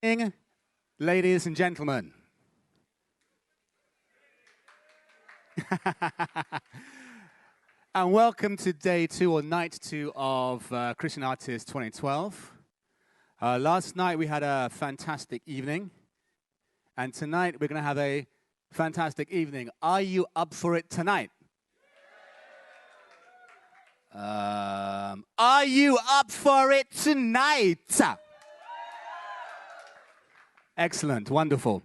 evening, ladies and gentlemen. And welcome to day 2 or night 2 of Christian Artist 2012. Last night we had a fantastic evening, and tonight we're going to have a fantastic evening. Are you up for it tonight? Are you up for it tonight? Excellent, wonderful.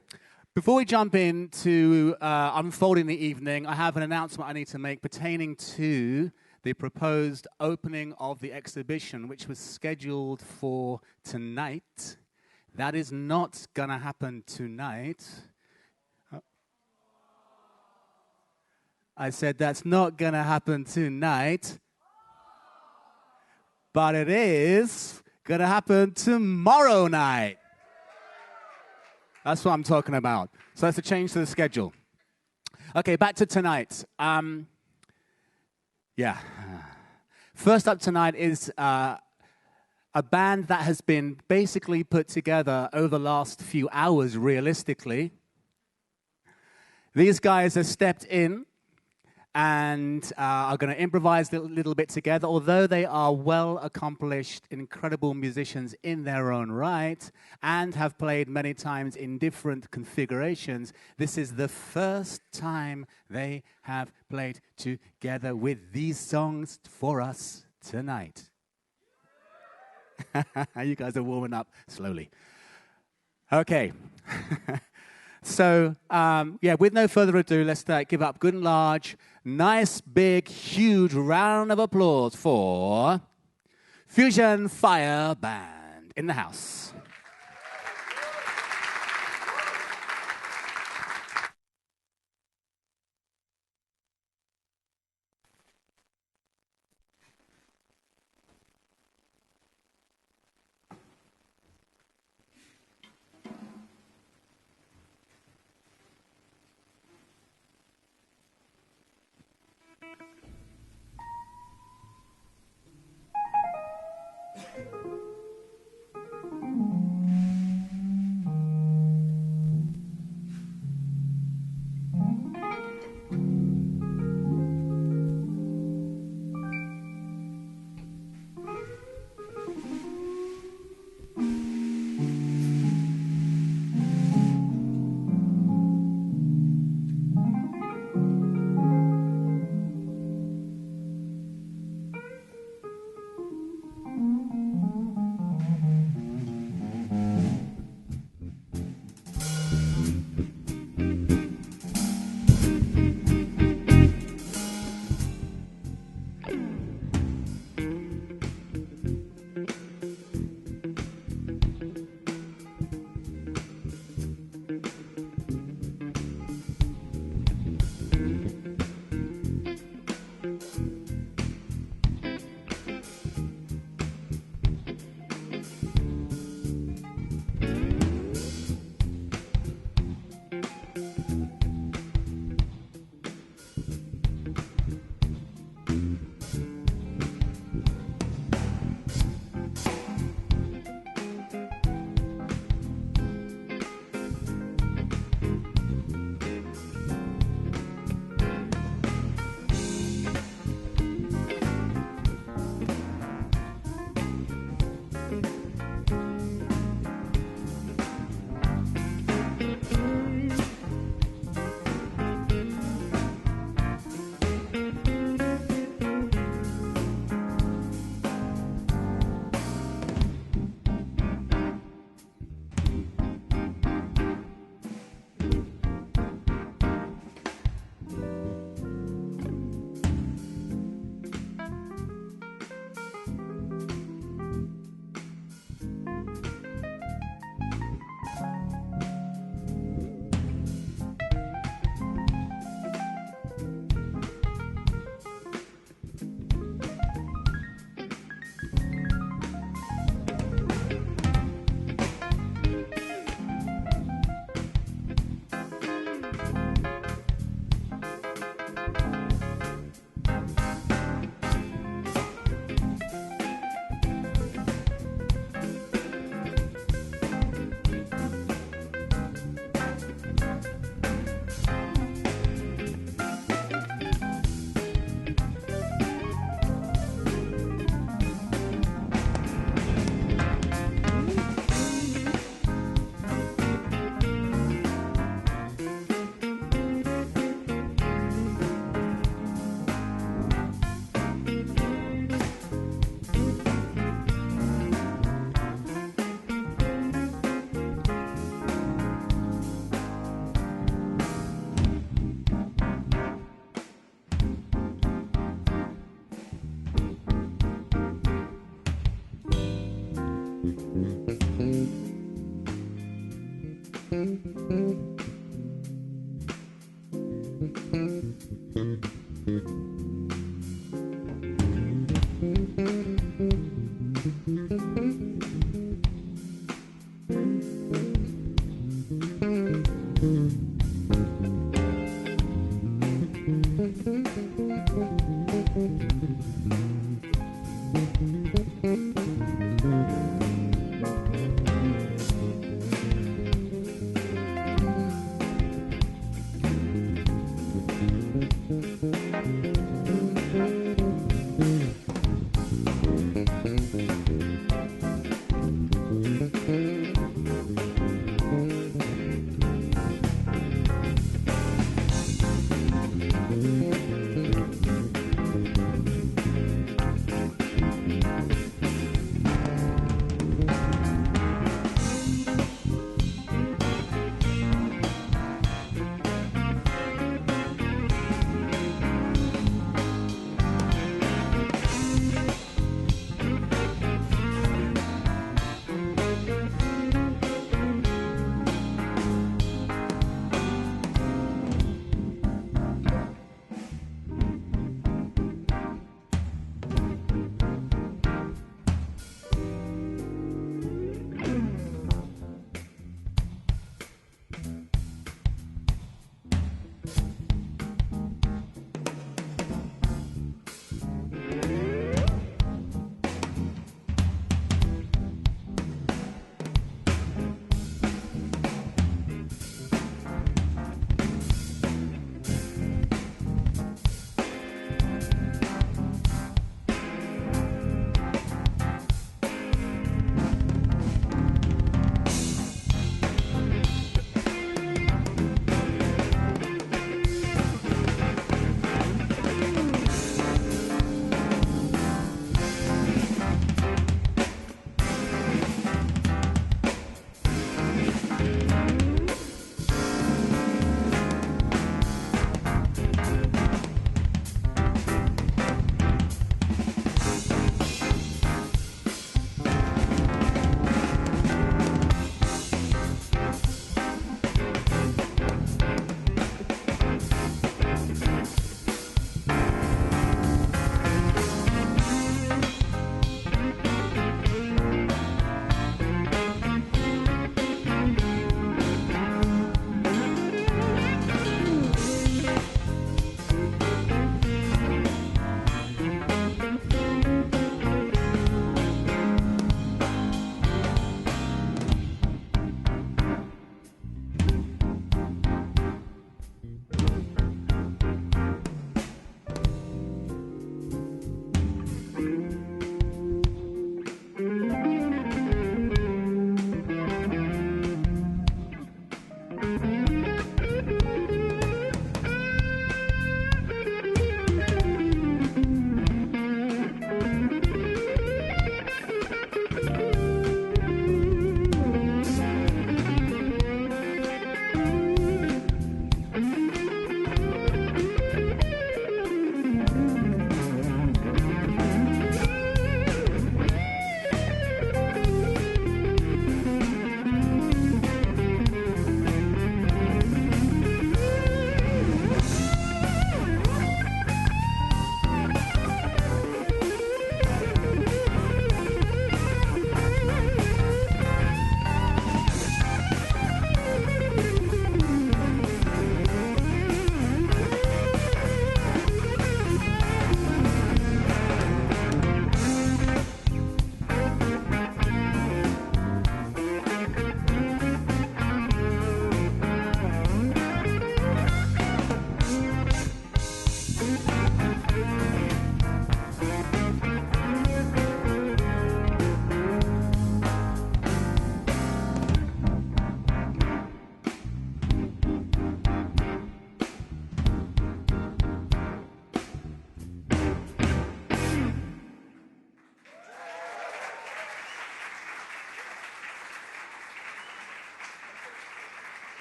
Before we jump into unfolding the evening, I have an announcement I need to make pertaining to the proposed opening of the exhibition, which was scheduled for tonight. That is not going to happen tonight. I said that's not going to happen tonight, but it is going to happen tomorrow night. That's what I'm talking about. So that's a change to the schedule. Okay, back to tonight. First up tonight is a band that has been basically put together over the last few hours, realistically. These guys have stepped in and are going to improvise a little bit together. Although they are well-accomplished, incredible musicians in their own right and have played many times in different configurations, this is the first time they have played together with these songs for us tonight. You guys are warming up slowly. Okay. So, with no further ado, let's give up good and large, nice, big, huge round of applause for Fusion Fire Band in the house.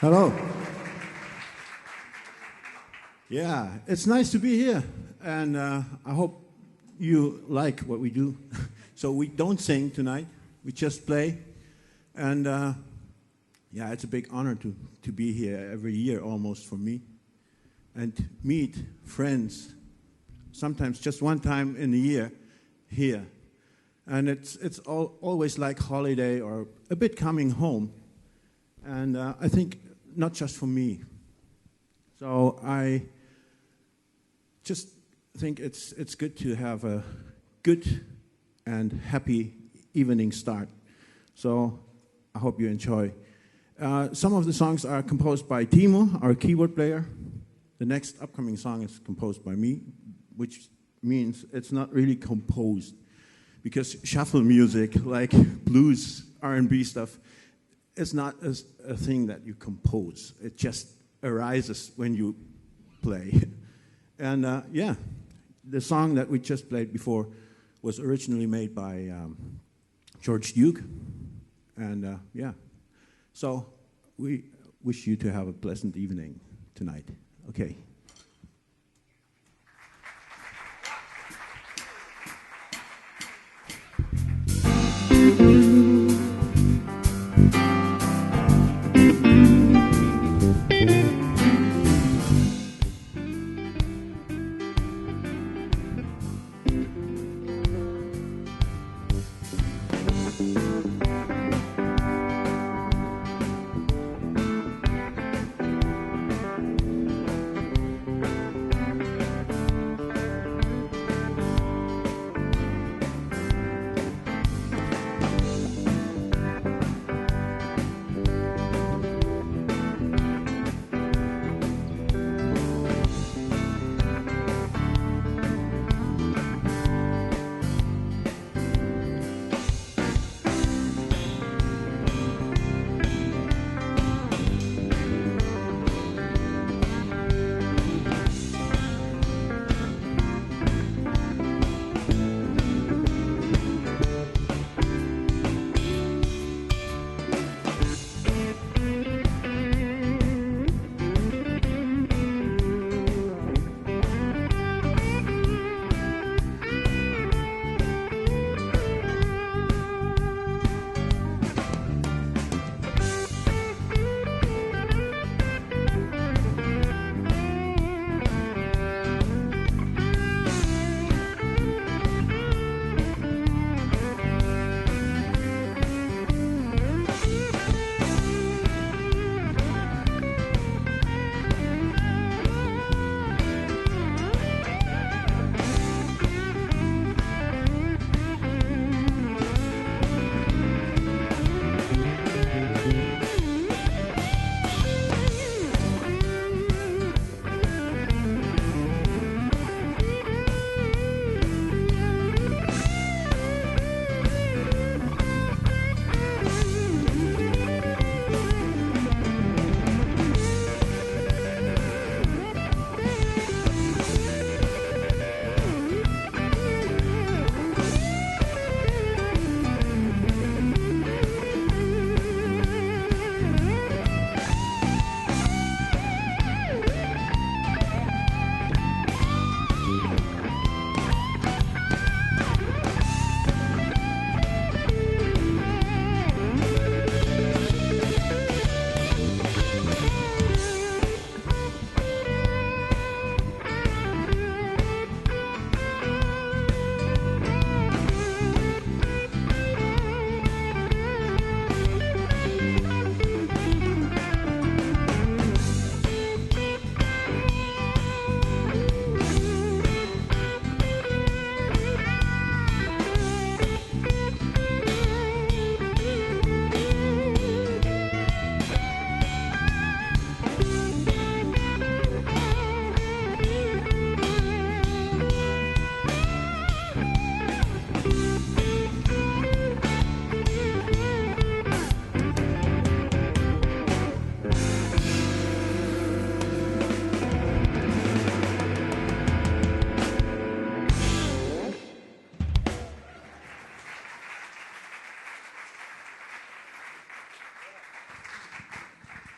Hello. Yeah, it's nice to be here, and I hope you like what we do. So we don't sing tonight, we just play, and yeah, it's a big honor to be here every year almost for me, and meet friends sometimes just one time in a year here. And it's always like holiday or a bit coming home. And I think not just for me. So I just think it's good to have a good and happy evening start. So I hope you enjoy. Some of the songs are composed by Timo, our keyboard player. The next upcoming song is composed by me, which means it's not really composed. Because shuffle music, like blues, R&B stuff, it's not a thing that you compose. It just arises when you play. And yeah, the song that we just played before was originally made by George Duke. And yeah, so we wish you to have a pleasant evening tonight. Okay.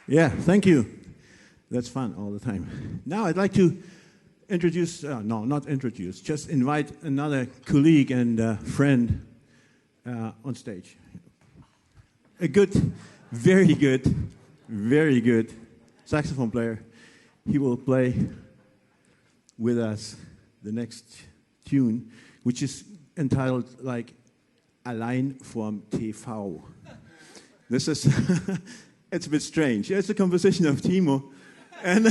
Yeah, thank you. That's fun all the time. Now I'd like to introduce, no, not introduce, just invite another colleague and friend on stage. A good, very good saxophone player. He will play with us the next tune, which is entitled like Allein vom TV. This is, it's a bit strange. It's a composition of Timo. And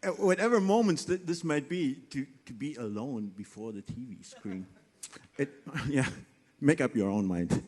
at whatever moments this might be, to be alone before the TV screen. Yeah, make up your own mind.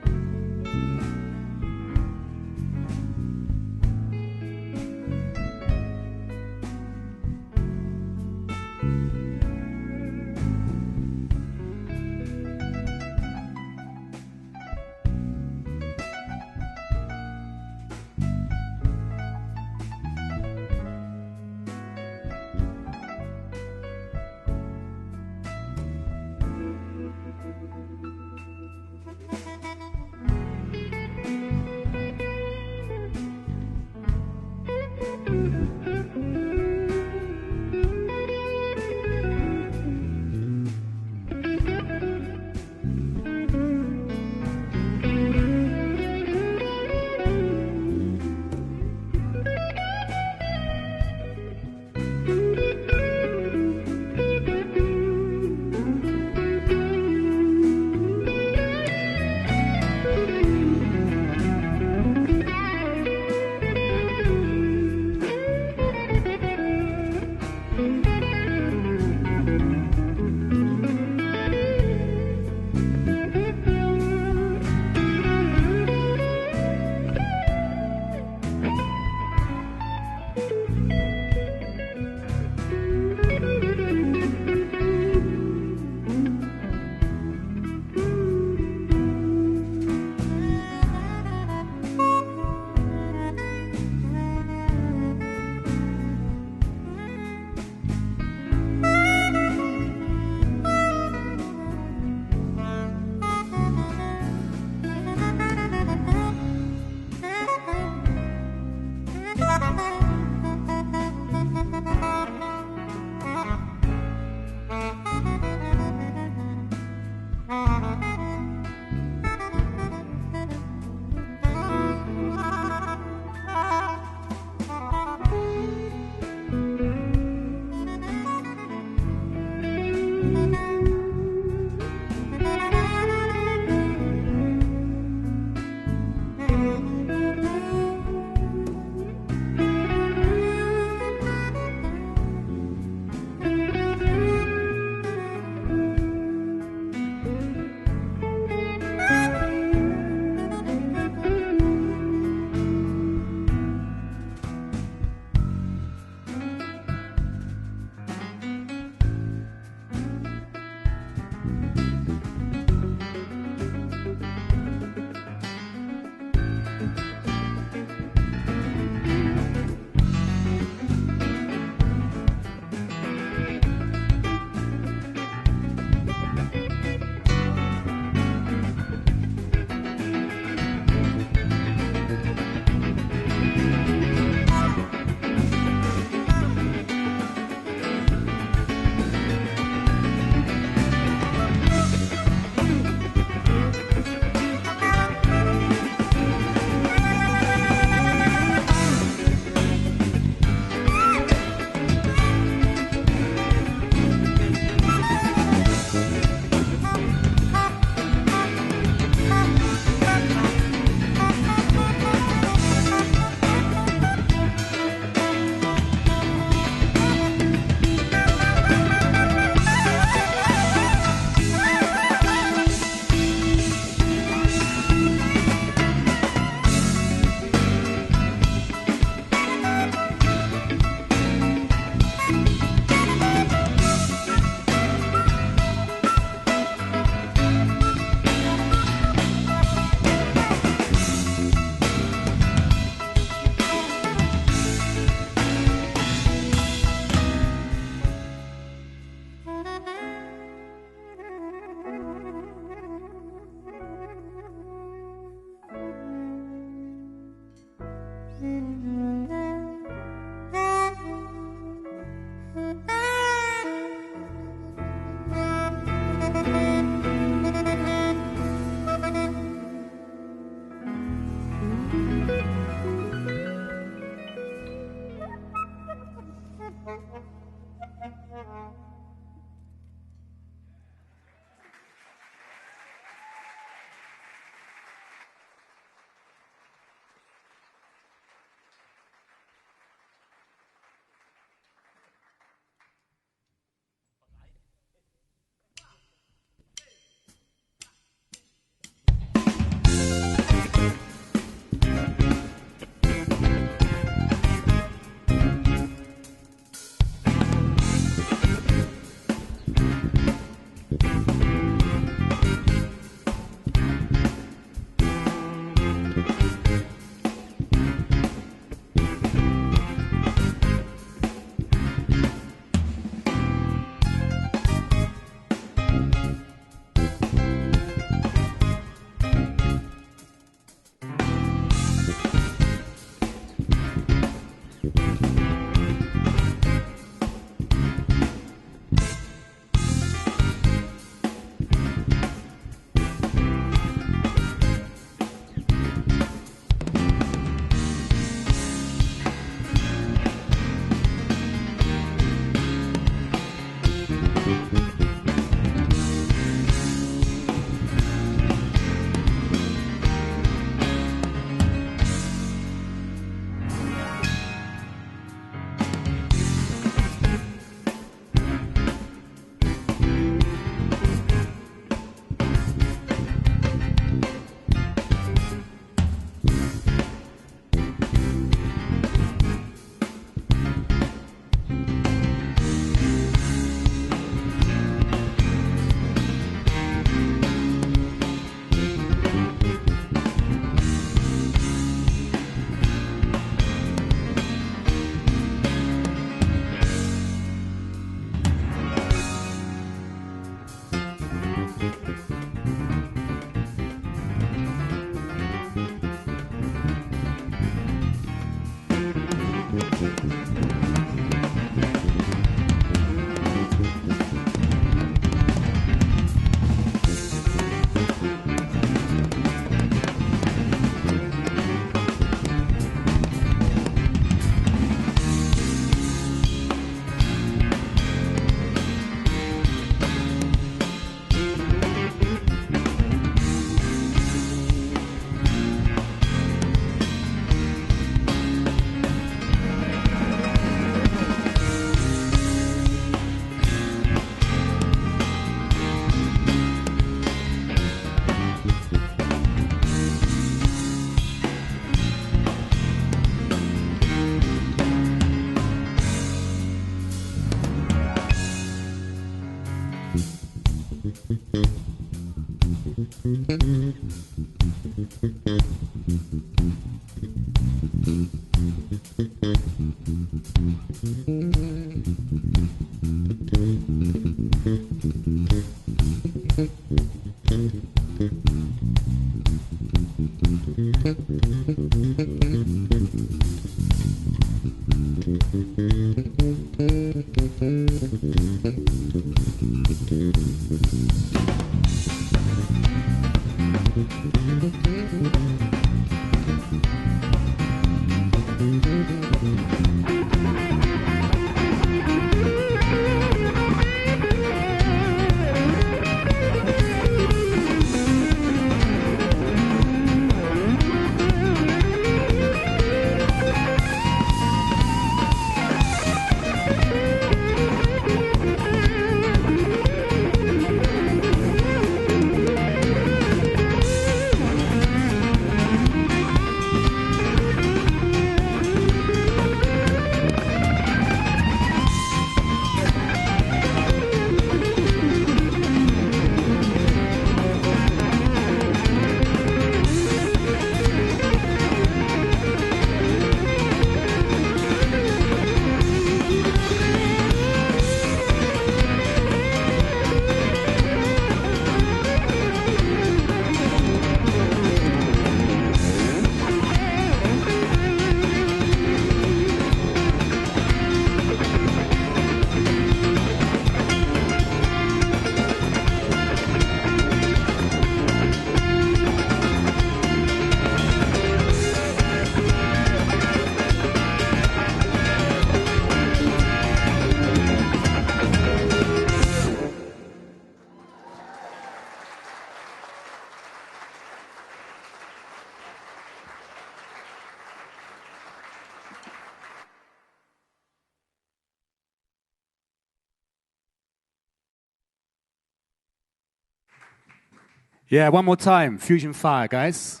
Yeah, one more time. Fusion Fire, guys.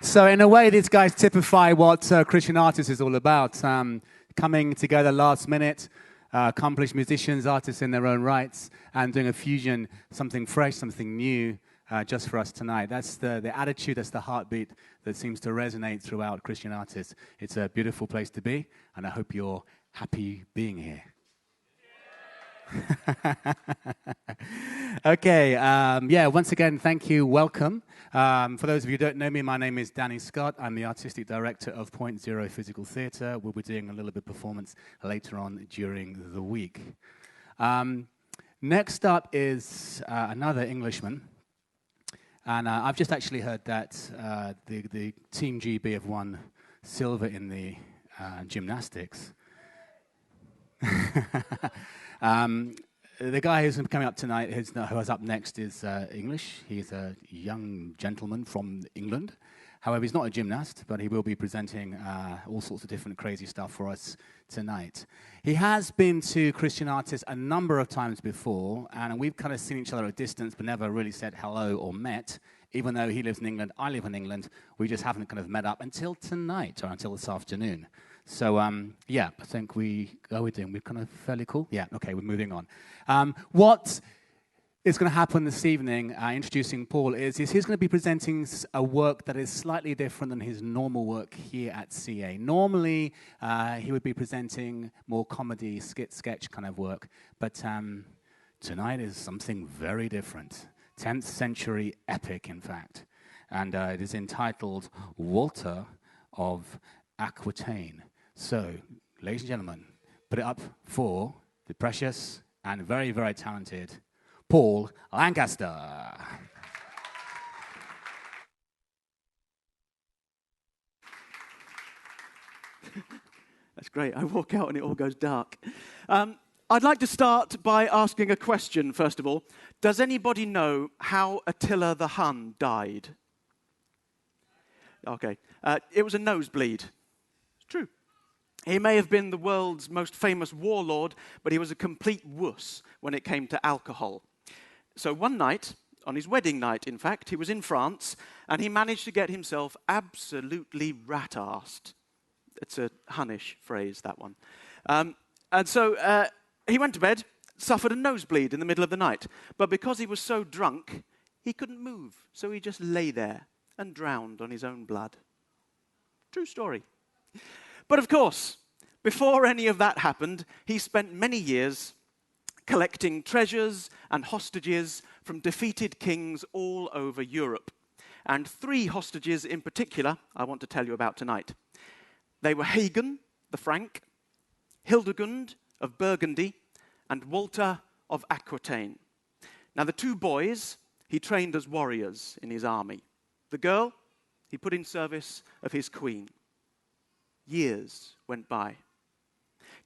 So in a way, these guys typify what Christian Artists is all about. Coming together last minute, accomplished musicians, artists in their own rights, and doing a fusion, something fresh, something new, just for us tonight. That's the attitude, that's the heartbeat that seems to resonate throughout Christian Artists. It's a beautiful place to be, and I hope you're happy being here. Okay, once again, thank you, welcome. For those of you who don't know me, my name is Danny Scott. I'm the Artistic Director of Point Zero Physical Theatre. We'll be doing a little bit of performance later on during the week. Next up is another Englishman. And I've just actually heard that the Team GB have won silver in the gymnastics. The guy who's coming up tonight, who's up next, is English. He's a young gentleman from England. However, he's not a gymnast, but he will be presenting all sorts of different crazy stuff for us tonight. He has been to Christian Artists a number of times before, and we've kind of seen each other at a distance, but never really said hello or met. Even though he lives in England, I live in England, we just haven't kind of met up until tonight, or until this afternoon. So, I think we're kind of fairly cool? Yeah, okay, we're moving on. What is going to happen this evening, introducing Paul, is he's going to be presenting a work that is slightly different than his normal work here at CA. Normally, he would be presenting more comedy, sketch kind of work, but tonight is something very different. 10th century epic, in fact. And it is entitled Walter of Aquitaine. So, ladies and gentlemen, put it up for the precious and very, very talented Paul Lancaster. That's great. I walk out and it all goes dark. I'd like to start by asking a question, first of all. Does anybody know how Attila the Hun died? Okay. It was a nosebleed. It's true. He may have been the world's most famous warlord, but he was a complete wuss when it came to alcohol. So one night, on his wedding night, in fact, he was in France, and he managed to get himself absolutely rat-arsed. It's a Hunnish phrase, that one. And so he went to bed. suffered a nosebleed in the middle of the night. But because he was so drunk, he couldn't move. So he just lay there and drowned on his own blood. True story. But of course, before any of that happened, he spent many years collecting treasures and hostages from defeated kings all over Europe. And 3 hostages in particular I want to tell you about tonight. They were Hagen the Frank, Hildegund of Burgundy, and Walter of Aquitaine. Now the 2 boys he trained as warriors in his army. The girl he put in service of his queen. Years went by.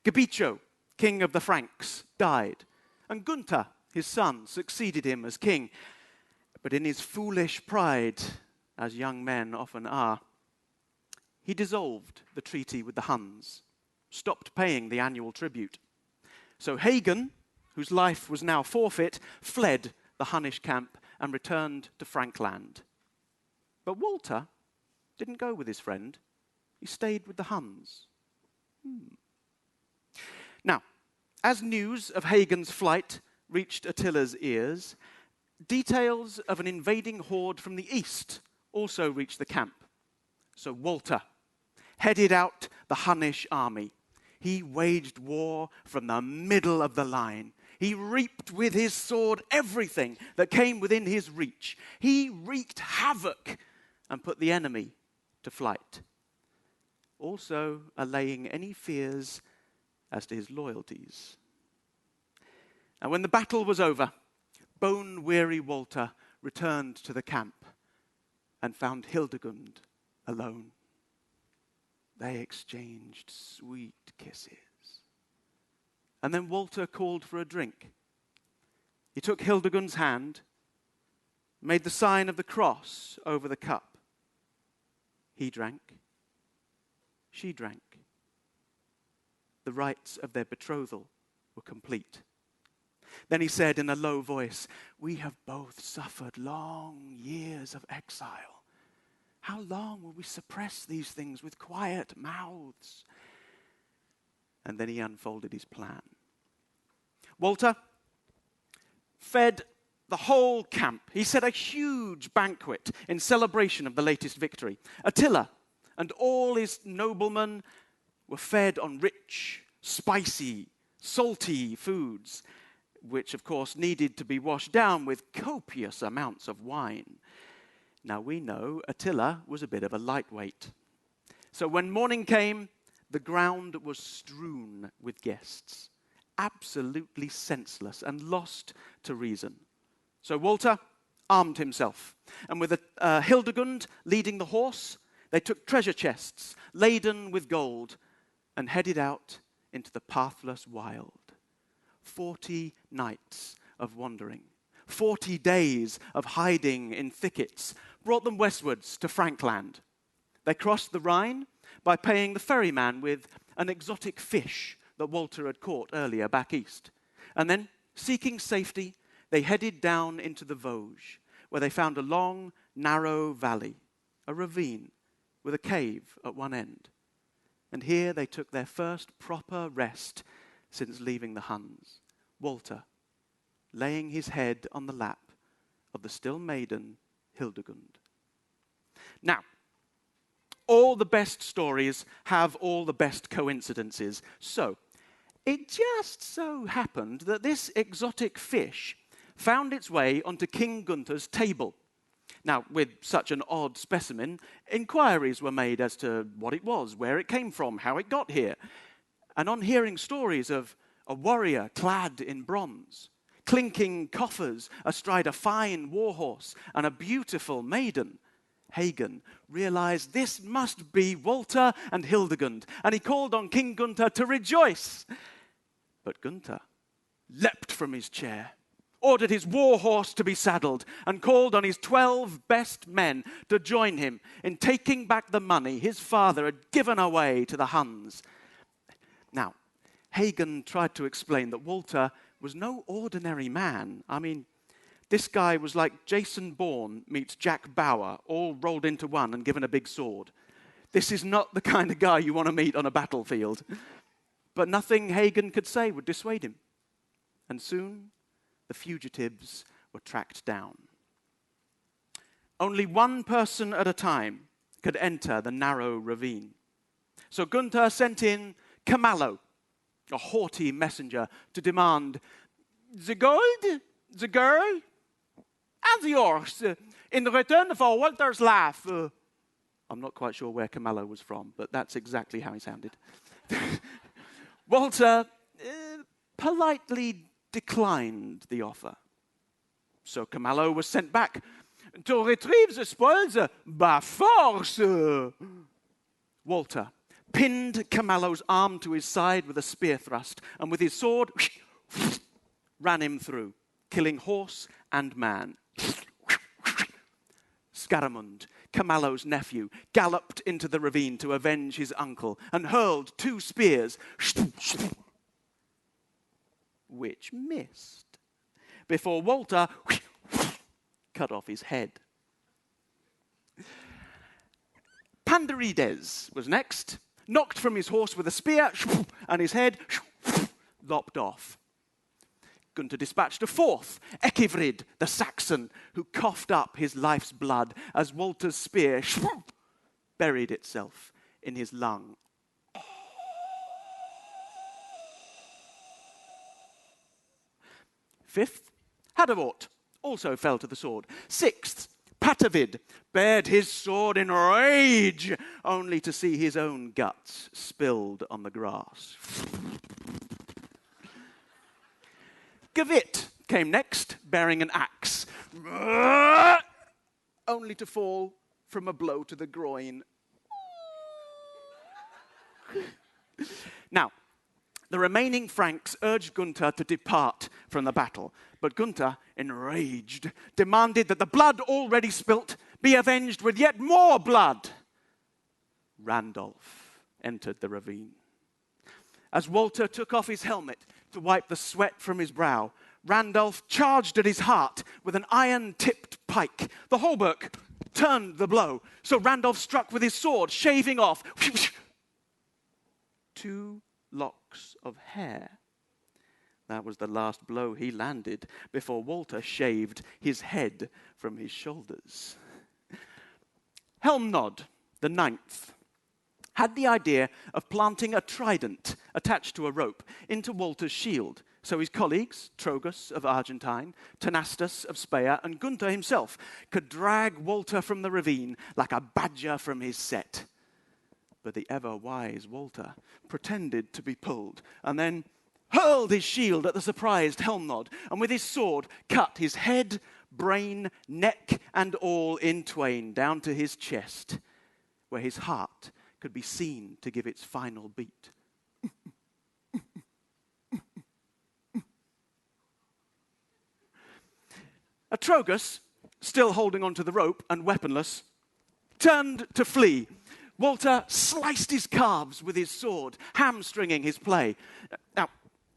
Gabicho, king of the Franks, died, and Gunther, his son, succeeded him as king. But in his foolish pride, as young men often are, he dissolved the treaty with the Huns, stopped paying the annual tribute. So Hagen, whose life was now forfeit, fled the Hunnish camp and returned to Frankland. But Walter didn't go with his friend. He stayed with the Huns. Now, as news of Hagen's flight reached Attila's ears, details of an invading horde from the east also reached the camp. So Walter headed out the Hunnish army. He waged war from the middle of the line. He reaped with his sword everything that came within his reach. He wreaked havoc and put the enemy to flight, also allaying any fears as to his loyalties. And when the battle was over, bone-weary Walter returned to the camp and found Hildegund alone. They exchanged sweet kisses. And then Walter called for a drink. He took Hildegund's hand, made the sign of the cross over the cup. He drank. She drank. The rites of their betrothal were complete. Then he said in a low voice, "We have both suffered long years of exile. How long will we suppress these things with quiet mouths?" And then he unfolded his plan. Walter fed the whole camp. He set a huge banquet in celebration of the latest victory. Attila and all his noblemen were fed on rich, spicy, salty foods, which of course needed to be washed down with copious amounts of wine. Now we know Attila was a bit of a lightweight. So when morning came, the ground was strewn with guests, absolutely senseless and lost to reason. So Walter armed himself, and with Hildegund leading the horse, they took treasure chests laden with gold and headed out into the pathless wild. 40 nights of wandering, 40 days of hiding in thickets brought them westwards to Frankland. They crossed the Rhine by paying the ferryman with an exotic fish that Walter had caught earlier back east. And then, seeking safety, they headed down into the Vosges, where they found a long, narrow valley, a ravine with a cave at one end. And here they took their first proper rest since leaving the Huns. Walter, laying his head on the lap of the still maiden Hildegund. Now, all the best stories have all the best coincidences. So, it just so happened that this exotic fish found its way onto King Gunther's table. Now, with such an odd specimen, inquiries were made as to what it was, where it came from, how it got here. And on hearing stories of a warrior clad in bronze, clinking coffers astride a fine warhorse, and a beautiful maiden, Hagen realized this must be Walter and Hildegund, and he called on King Gunther to rejoice. But Gunther leapt from his chair, ordered his war horse to be saddled, and called on his 12 best men to join him in taking back the money his father had given away to the Huns. Now, Hagen tried to explain that Walter was no ordinary man. I mean, this guy was like Jason Bourne meets Jack Bauer, all rolled into one and given a big sword. This is not the kind of guy you want to meet on a battlefield. But nothing Hagen could say would dissuade him. and soon the fugitives were tracked down. Only one person at a time could enter the narrow ravine. So Gunther sent in Camallo, a haughty messenger, to demand the gold, the girl, and the horse in return for Walter's life. I'm not quite sure where Camallo was from, but that's exactly how he sounded. Walter politely declined the offer. So Camallo was sent back to retrieve the spoils by force. Walter pinned Camallo's arm to his side with a spear thrust, and with his sword ran him through, killing horse and man. Scaramund, Camallo's nephew, galloped into the ravine to avenge his uncle and hurled 2 spears, which missed, before Walter cut off his head. Pandarides was next, knocked from his horse with a spear, and his head lopped off. Gunther dispatched a 4th, Ecivrid, the Saxon, who coughed up his life's blood as Walter's spear buried itself in his lung. 5th, Hadavort, also fell to the sword. 6th, Patavid bared his sword in rage, only to see his own guts spilled on the grass. Gavit came next, bearing an axe, only to fall from a blow to the groin. Now, the remaining Franks urged Gunther to depart from the battle, but Gunther, enraged, demanded that the blood already spilt be avenged with yet more blood. Randolph entered the ravine. As Walter took off his helmet to wipe the sweat from his brow, Randolph charged at his heart with an iron-tipped pike. The hauberk turned the blow, so Randolph struck with his sword, shaving off 2 locks of hair. That was the last blow he landed before Walter shaved his head from his shoulders. Helmnod, the 9th, had the idea of planting a trident attached to a rope into Walter's shield, so his colleagues, Trogus of Argentine, Tenastus of Speyer, and Gunther himself could drag Walter from the ravine like a badger from his set. But the ever-wise Walter pretended to be pulled, and then hurled his shield at the surprised Helmnod, and with his sword cut his head, brain, neck, and all in twain down to his chest, where his heart could be seen to give its final beat. Atrogus, still holding onto the rope and weaponless, turned to flee. Walter sliced his calves with his sword, hamstringing his play. Now,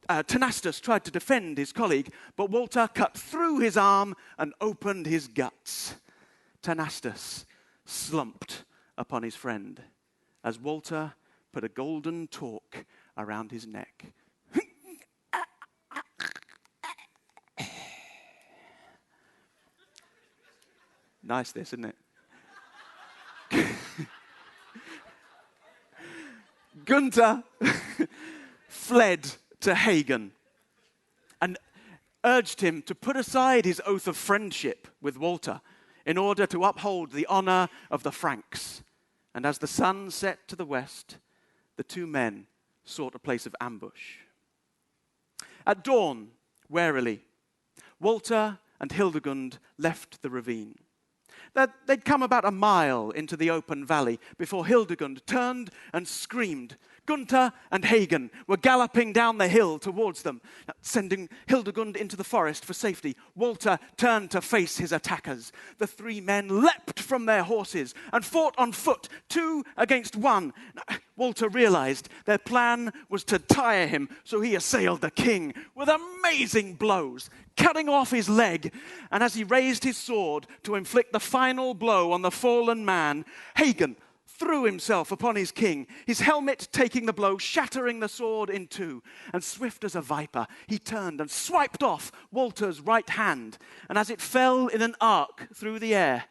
Tenastus tried to defend his colleague, but Walter cut through his arm and opened his guts. Tenastus slumped upon his friend as Walter put a golden torque around his neck. Nice this, isn't it? Gunther fled to Hagen and urged him to put aside his oath of friendship with Walter in order to uphold the honor of the Franks. And as the sun set to the west, the 2 men sought a place of ambush. At dawn, warily, Walter and Hildegund left the ravine. They'd come about a mile into the open valley before Hildegund turned and screamed. Gunther and Hagen were galloping down the hill towards them, sending Hildegund into the forest for safety. Walter turned to face his attackers. The 3 men leapt from their horses and fought on foot, 2 against 1. Walter realized their plan was to tire him, so he assailed the king with amazing blows, cutting off his leg. And as he raised his sword to inflict the final blow on the fallen man, Hagen threw himself upon his king, his helmet taking the blow, shattering the sword in two. And swift as a viper, he turned and swiped off Walter's right hand. And as it fell in an arc through the air,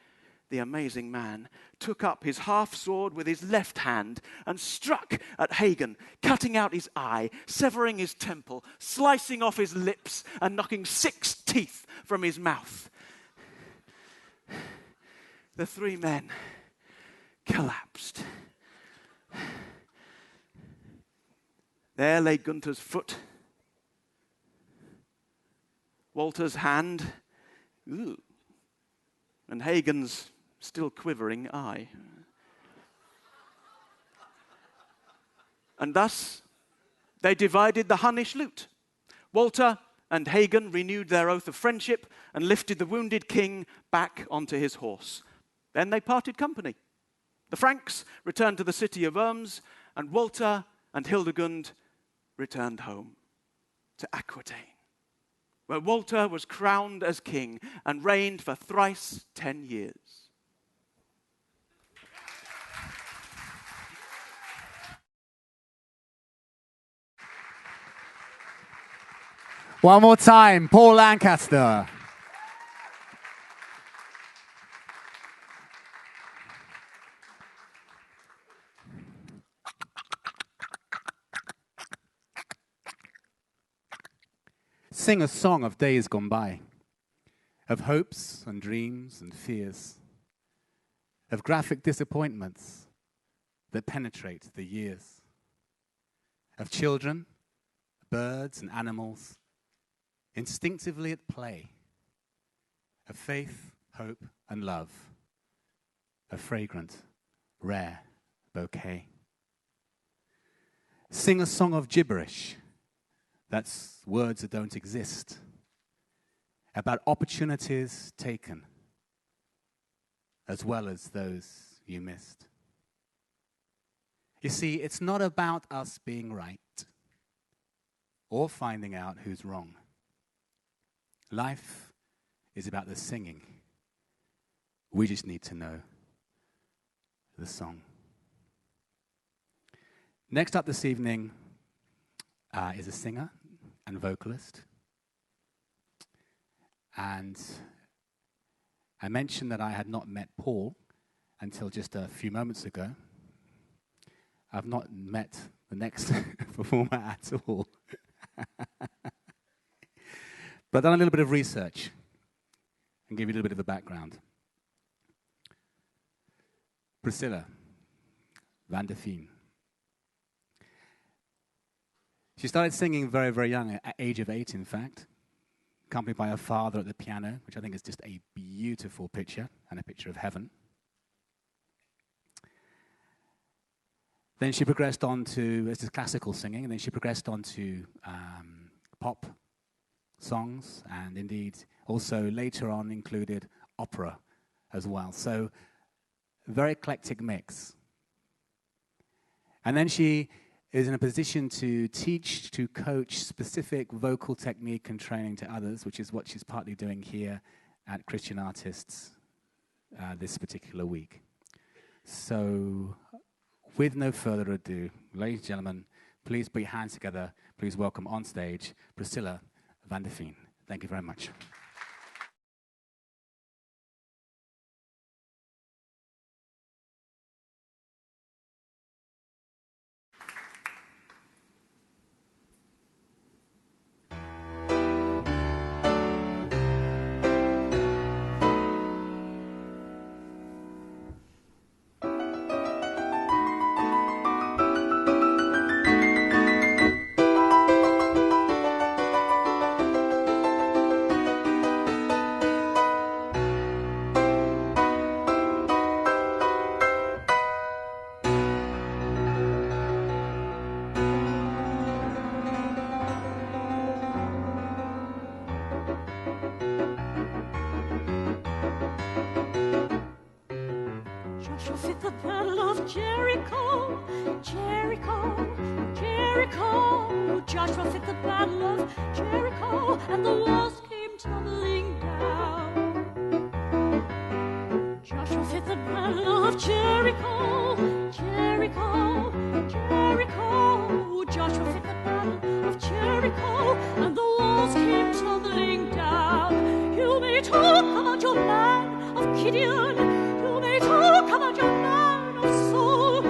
the amazing man took up his half-sword with his left hand and struck at Hagen, cutting out his eye, severing his temple, slicing off his lips, and knocking 6 teeth from his mouth. The 3 men collapsed. There lay Gunther's foot, Walter's hand, and Hagen's still quivering eye. And thus they divided the Hunnish loot. Walter and Hagen renewed their oath of friendship and lifted the wounded king back onto his horse. Then they parted company. The Franks returned to the city of Worms, and Walter and Hildegund returned home to Aquitaine, where Walter was crowned as king and reigned for thrice 10 years. One more time, Paul Lancaster. Sing a song of days gone by, of hopes and dreams and fears, of graphic disappointments that penetrate the years, of children, birds and animals, instinctively at play, of faith, hope, and love, a fragrant, rare bouquet. Sing a song of gibberish, that's words that don't exist, about opportunities taken, as well as those you missed. You see, it's not about us being right or finding out who's wrong. Life is about the singing. We just need to know the song. Next up this evening is a singer and vocalist. And I mentioned that I had not met Paul until just a few moments ago. I've not met the next performer at all. But I've done a little bit of research and give you a little bit of a background. Priscilla van der Veen. She started singing very, very young, at age of 8, in fact, accompanied by her father at the piano, which I think is just a beautiful picture, and a picture of heaven. Then she progressed on to, this is classical singing, and then she progressed on to pop songs, and indeed also later on included opera as well. So, very eclectic mix. And then she is in a position to teach, to coach specific vocal technique and training to others, which is what she's partly doing here at Christian Artists this particular week. So, with no further ado, ladies and gentlemen, please put your hands together. Please welcome on stage Priscilla van der Veen. Thank you very much. Joshua fit the battle of Jericho, Jericho, Jericho. Joshua fit the battle of Jericho, and the walls came tumbling down. Joshua fit the battle of Jericho, Jericho, Jericho. Joshua fit the battle of Jericho, and the walls came tumbling down. You may talk about your man of Gideon, you may talk about your man of Saul.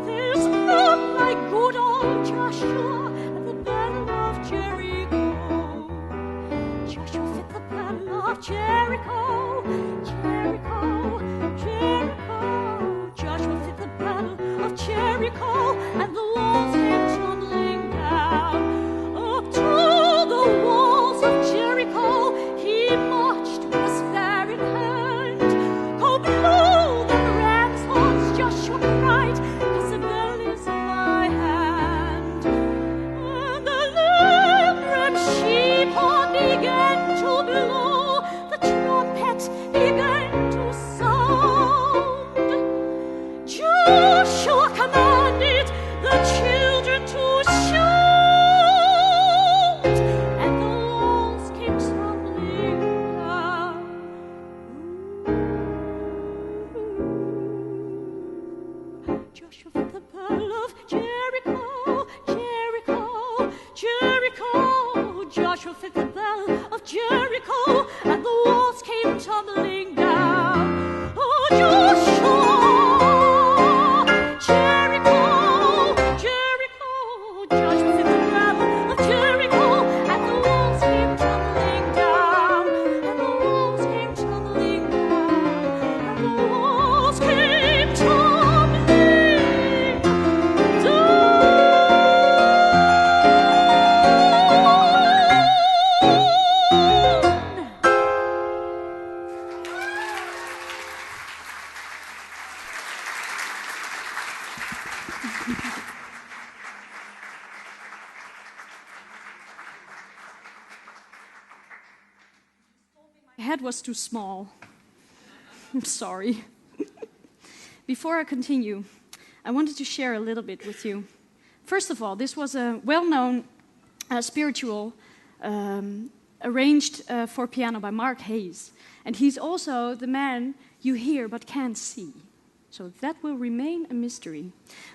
There's none like good old Joshua at the battle of Jericho. Joshua fit the battle of Jericho, Jericho, Jericho. Joshua fit the battle of Jericho, and the walls came tumbling down. Up to the walls of Jericho he marched with a spear in hand. Go below the ram's horns, Joshua cried, 'cause the battle is in my hand. And the lamb sheep began to blow, the trumpet began to sound. Joshua commanded the children to shout, and the walls came tumbling down. Joshua fit the battle of Jericho, Jericho, Jericho. Joshua fit the battle of Jericho, and the walls came tumbling down. Oh, Joshua, Jericho, Jericho. Joshua fit the battle of Jericho, and the walls came tumbling down. And the walls came tumbling down. And the walls came tumbling down. My head was too small. I'm sorry. Before I continue, I wanted to share a little bit with you. First of all, this was a well-known spiritual arranged for piano by Mark Hayes. And he's also the man you hear but can't see. So that will remain a mystery.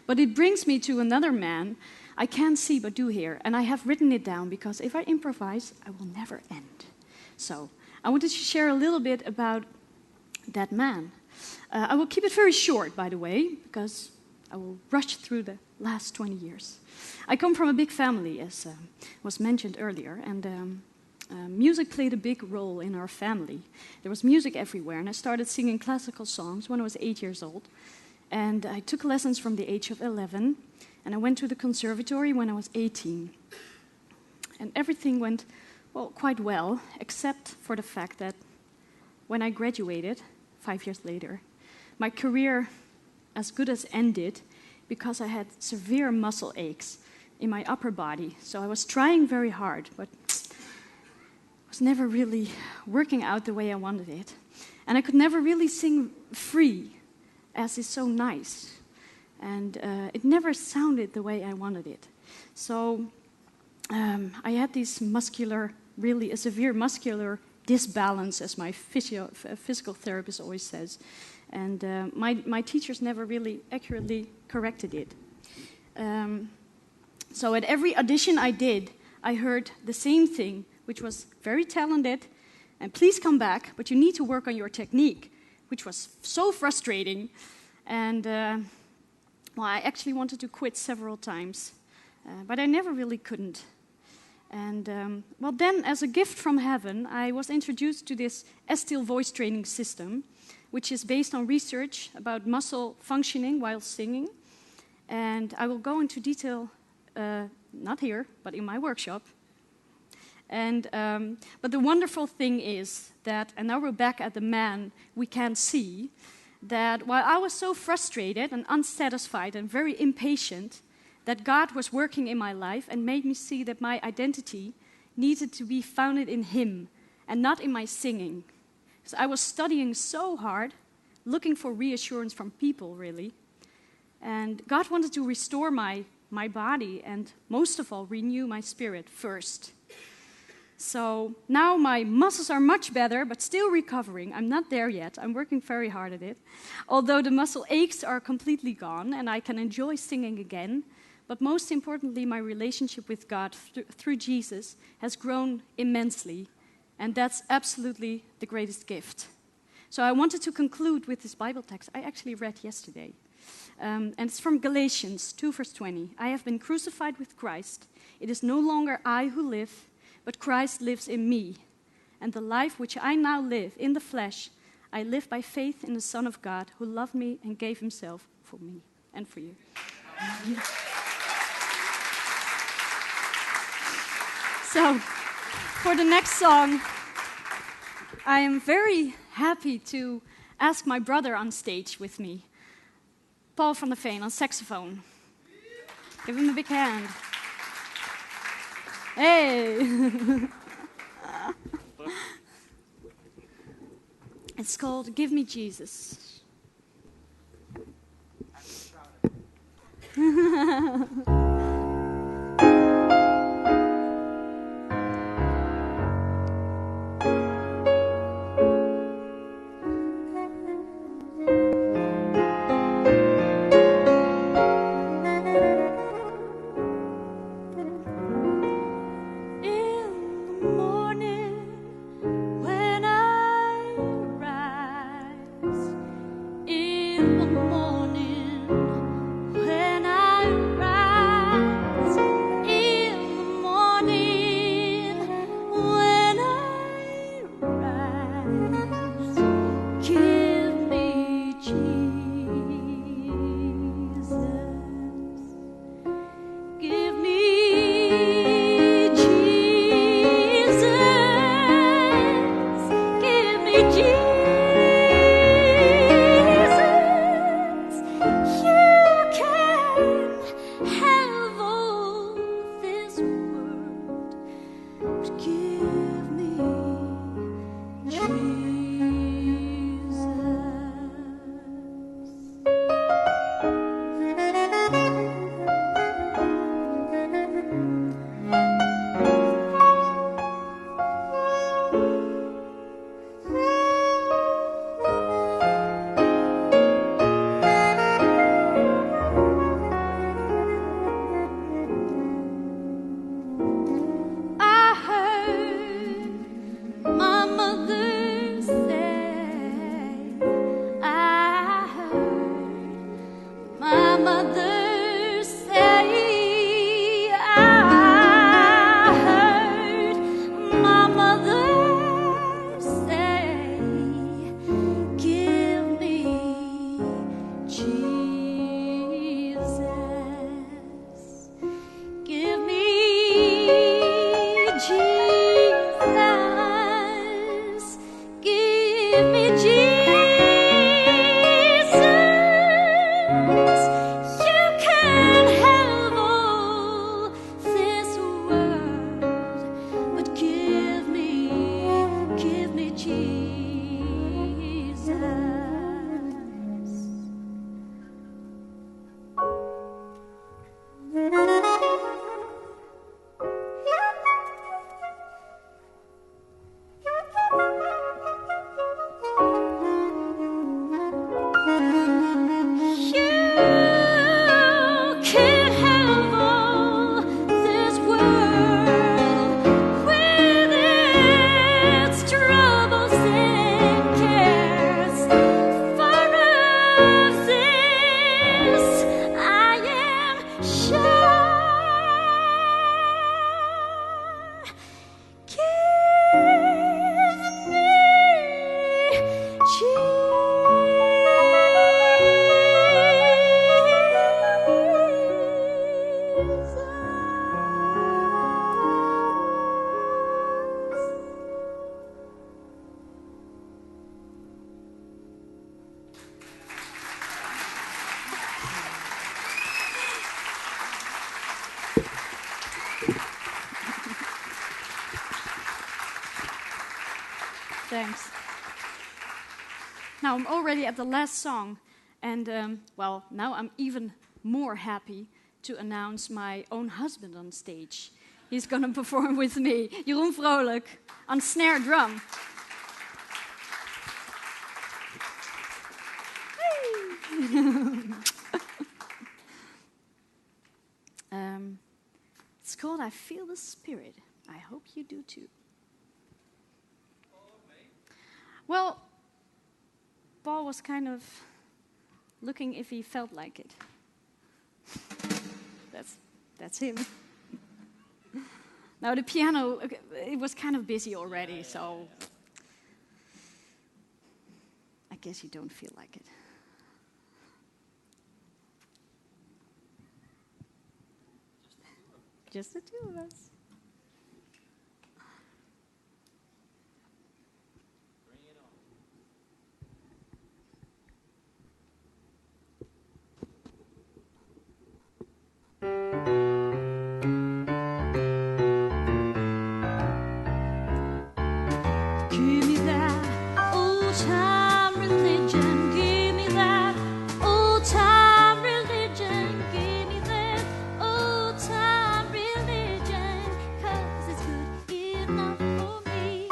But it brings me to another man I can't see but do hear. And I have written it down because if I improvise, I will never end. So I wanted to share a little bit about that man. I will keep it very short, by the way, because I will rush through the last 20 years. I come from a big family, as was mentioned earlier, and music played a big role in our family. There was music everywhere, and I started singing classical songs when I was 8 years old. And I took lessons from the age of 11, and I went to the conservatory when I was 18. And everything went, well, quite well, except for the fact that when I graduated, 5 years later, my career as good as ended because I had severe muscle aches in my upper body. So I was trying very hard, but was never really working out the way I wanted it. And I could never really sing free, as is so nice. And it never sounded the way I wanted it. So I had this really a severe muscular disbalance, as my physical therapist always says. And my teachers never really accurately corrected it. So at every audition I did, I heard the same thing, which was very talented, and please come back, but you need to work on your technique, which was so frustrating. And well, I actually wanted to quit several times, but I never really couldn't. And well, then, as a gift from heaven, I was introduced to this Estil voice training system, which is based on research about muscle functioning while singing. And I will go into detail, not here, but in my workshop. And but the wonderful thing is that, and now we're back at the man we can't see, that while I was so frustrated and unsatisfied and very impatient, that God was working in my life and made me see that my identity needed to be founded in Him and not in my singing. So I was studying so hard, looking for reassurance from people, really. And God wanted to restore my body and, most of all, renew my spirit first. So now my muscles are much better, but still recovering. I'm not there yet. I'm working very hard at it. Although the muscle aches are completely gone and I can enjoy singing again. But most importantly, my relationship with God through Jesus has grown immensely. And that's absolutely the greatest gift. So I wanted to conclude with this Bible text I actually read yesterday. And it's from Galatians 2, verse 20. I have been crucified with Christ. It is no longer I who live, but Christ lives in me. And the life which I now live in the flesh, I live by faith in the Son of God, who loved me and gave himself for me and for you. So, for the next song, I am very happy to ask my brother on stage with me, Paul van der Veen on saxophone. Give him a big hand. Hey! It's called Give Me Jesus. Thanks. Now I'm already at the last song, and well, now I'm even more happy to announce my own husband on stage. He's going to perform with me. Jeroen Vrolijk on snare drum. It's called I Feel the Spirit. I hope you do too. Well, Paul was kind of looking if he felt like it. That's him. Now the piano, it was kind of busy already, so I guess you don't feel like it. Just the two of us. Give me that old-time religion. Give me that old-time religion. Give me that old-time religion. 'Cause it's good enough for me.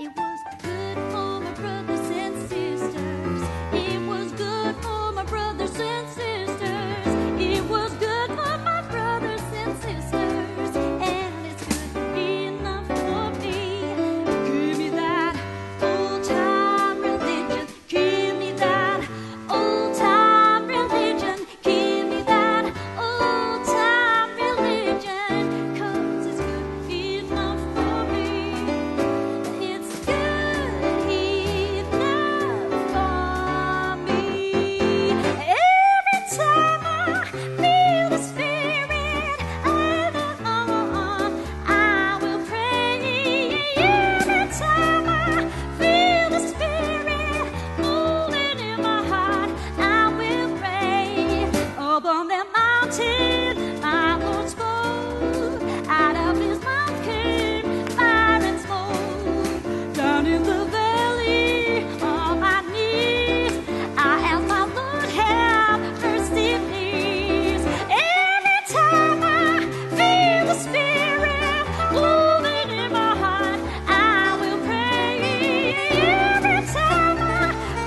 It was good for my brothers and sisters. It was good for my brothers and sisters. It was good for my brothers and sisters. And it's good enough for me. Give me that old-time religion. Give me that old-time religion. Give me that old-time religion. 'Cause it's good enough for me. It's good enough for me. Every time I feel the Spirit, I will pray. Every time I feel the Spirit moving in my heart, I will pray. Up on that mountain, my Lord spoke. Out of His mouth came fire and smoke. Down in the valley, on my knees, I ask my Lord, have mercy, please. Every time I feel the Spirit moving in my heart, I will pray. Every time I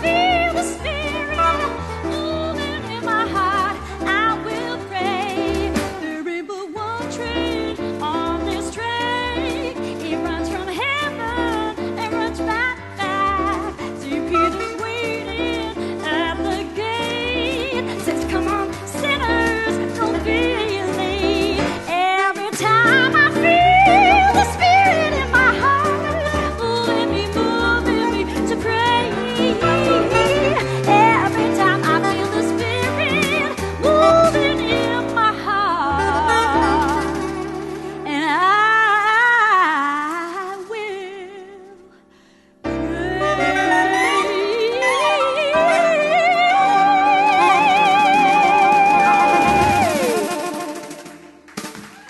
feel the Spirit moving in my heart, I will pray. There ain't but one train on this train. It runs from heaven and runs right back. See Peter's waiting at the gate. Says, come on, sinners, don't be late. Every time I feel the Spirit in my heart, moving me to pray. Every time I feel the Spirit moving in my heart, and I will pray.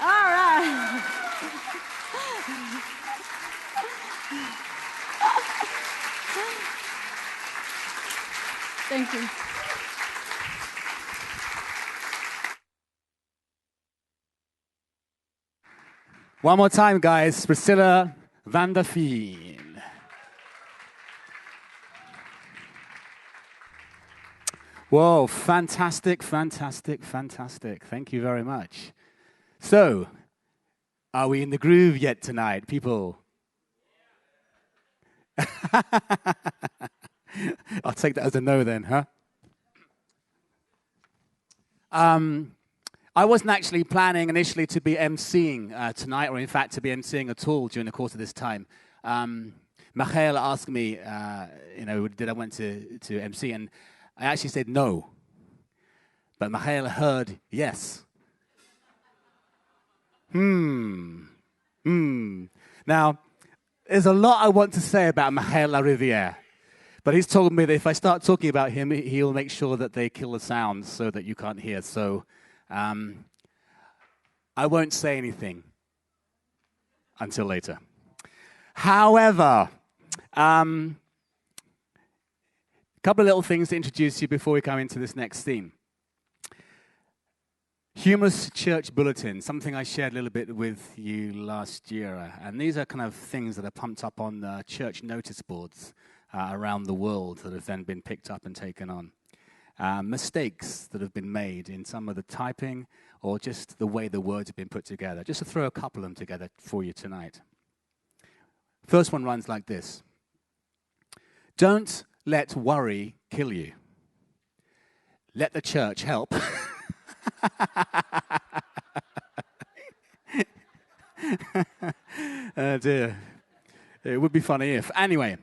All right. Thank you. One more time, guys. Priscilla van der Veen. Whoa, fantastic, fantastic, fantastic. Thank you very much. So, are we in the groove yet tonight, people? I'll take that as a no then, huh? I wasn't actually planning initially to be emceeing tonight, or in fact to be emceeing at all during the course of this time. Michael asked me, did I want to MC, and I actually said no. But Michael heard yes. Now, there's a lot I want to say about Michael Larivière, but he's told me that if I start talking about him, he'll make sure that they kill the sound so that you can't hear. So I won't say anything until later. However, a couple of little things to introduce you before we come into this next theme. Humorous church bulletin, something I shared a little bit with you last year. And these are kind of things that are pumped up on the church notice boards around the world that have then been picked up and taken on. Mistakes that have been made in some of the typing or just the way the words have been put together. Just to throw a couple of them together for you tonight. First one runs like this. Don't let worry kill you. Let the church help. Oh dear. It would be funny if. Anyway,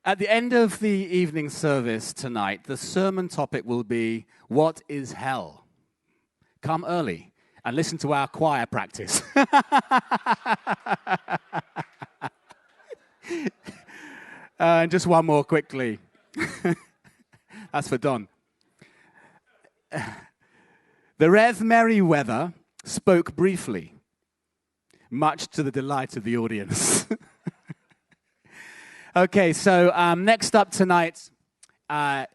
at the end of the evening service tonight, the sermon topic will be, what is hell? Come early and listen to our choir practice. And just one more quickly. That's for Don. The Rev Merriweather spoke briefly, much to the delight of the audience. Okay, so next up tonight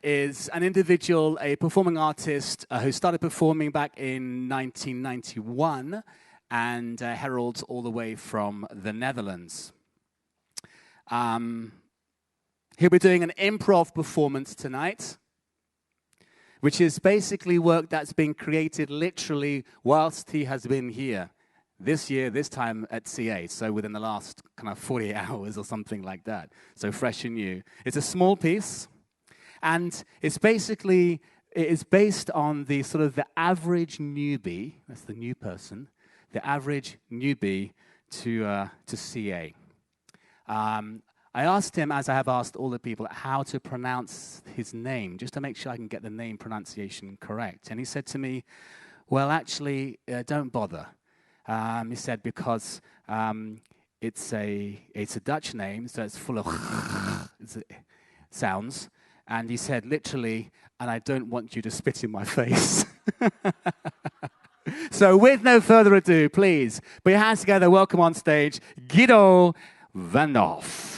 is an individual, a performing artist who started performing back in 1991 and heralds all the way from the Netherlands. He'll be doing an improv performance tonight, which is basically work that's been created literally whilst he has been here. This year, this time at CA, so within the last kind of 48 hours or something like that. So fresh and new. It's a small piece, and it is based on the sort of the average newbie, that's the new person, the average newbie to CA. I asked him, as I have asked all the people, how to pronounce his name, just to make sure I can get the name pronunciation correct. And he said to me, well, actually, don't bother. He said because it's a Dutch name, so it's full of sounds. And he said literally, and I don't want you to spit in my face. So with no further ado, please put your hands together. Welcome on stage, Guido van Hoff.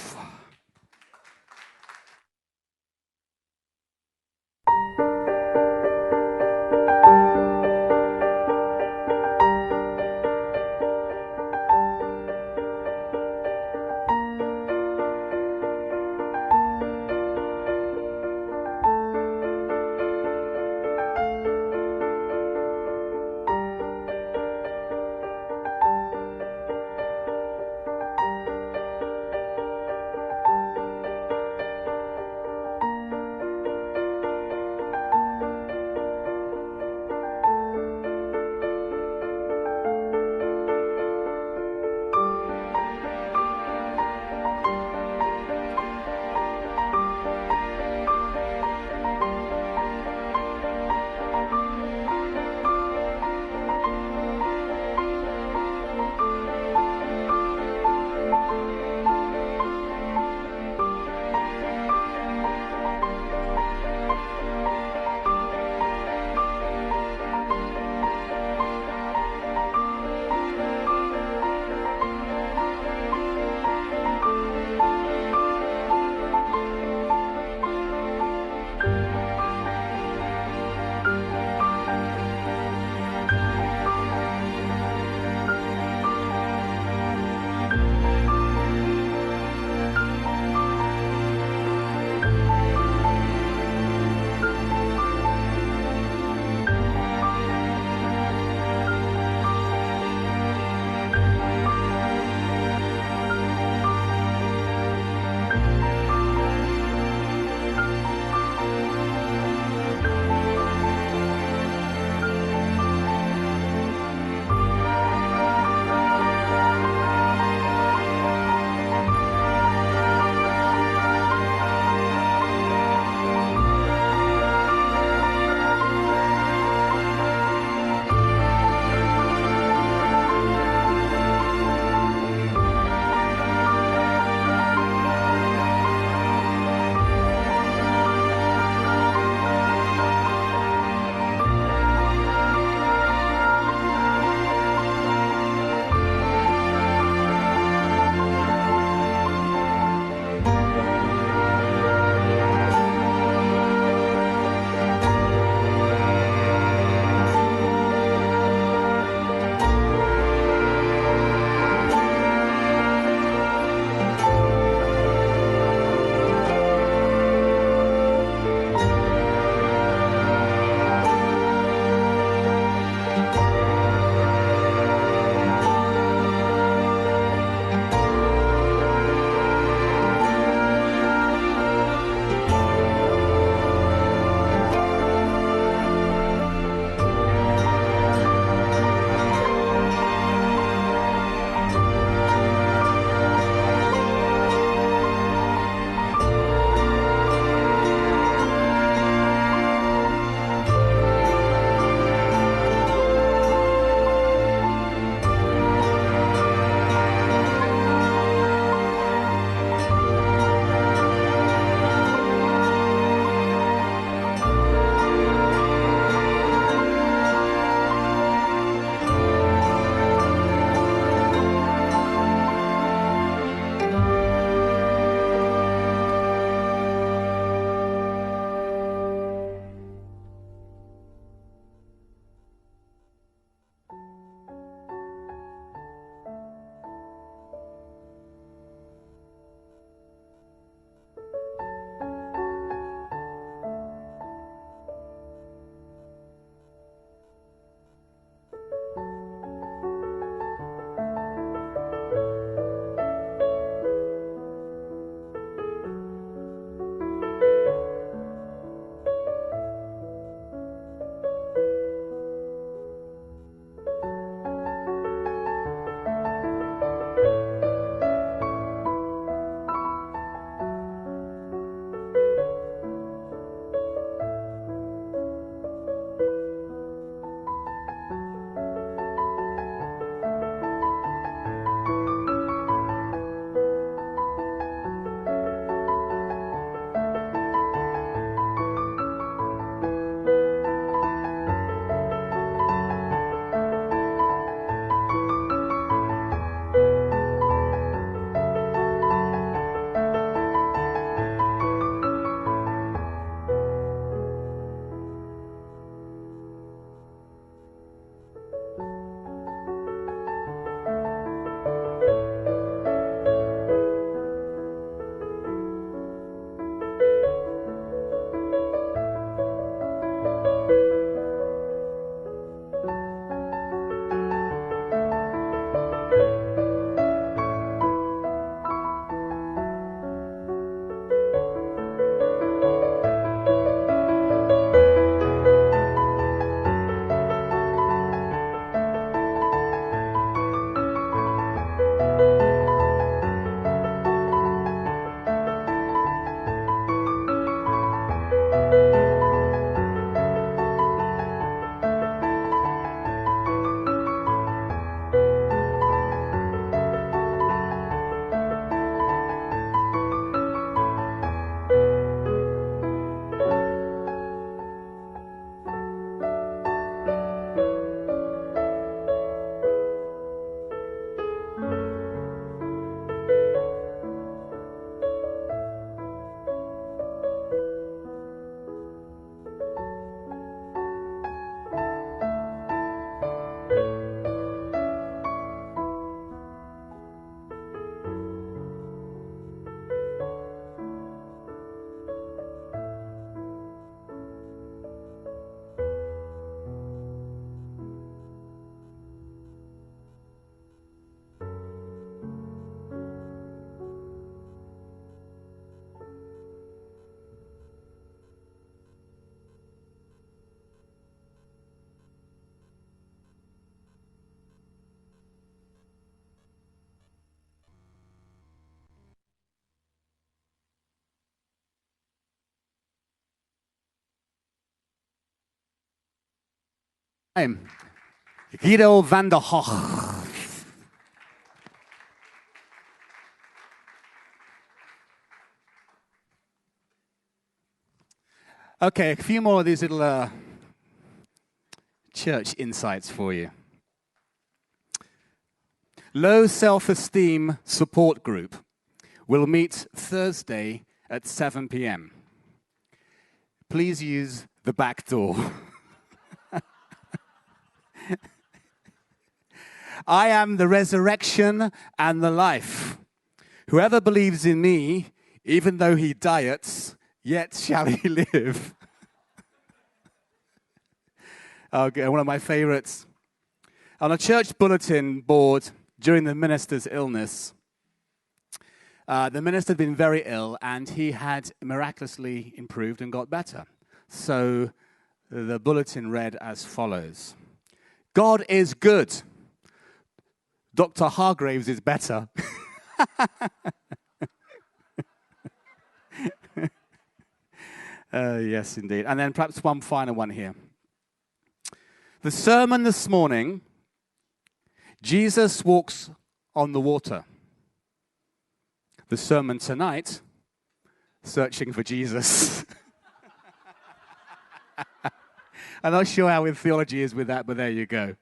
Guido van der Hoch. Okay, a few more of these little church insights for you. Low self-esteem support group will meet Thursday at 7 p.m. Please use the back door. I am the resurrection and the life. Whoever believes in me, even though he diets, yet shall he live. Okay, one of my favorites. On a church bulletin board during the minister's illness, the minister had been very ill, and he had miraculously improved and got better. So the bulletin read as follows. God is good. Dr. Hargraves is better. Yes, indeed. And then perhaps one final one here. The sermon this morning, Jesus walks on the water. The sermon tonight, searching for Jesus. I'm not sure how theology is with that, but there you go.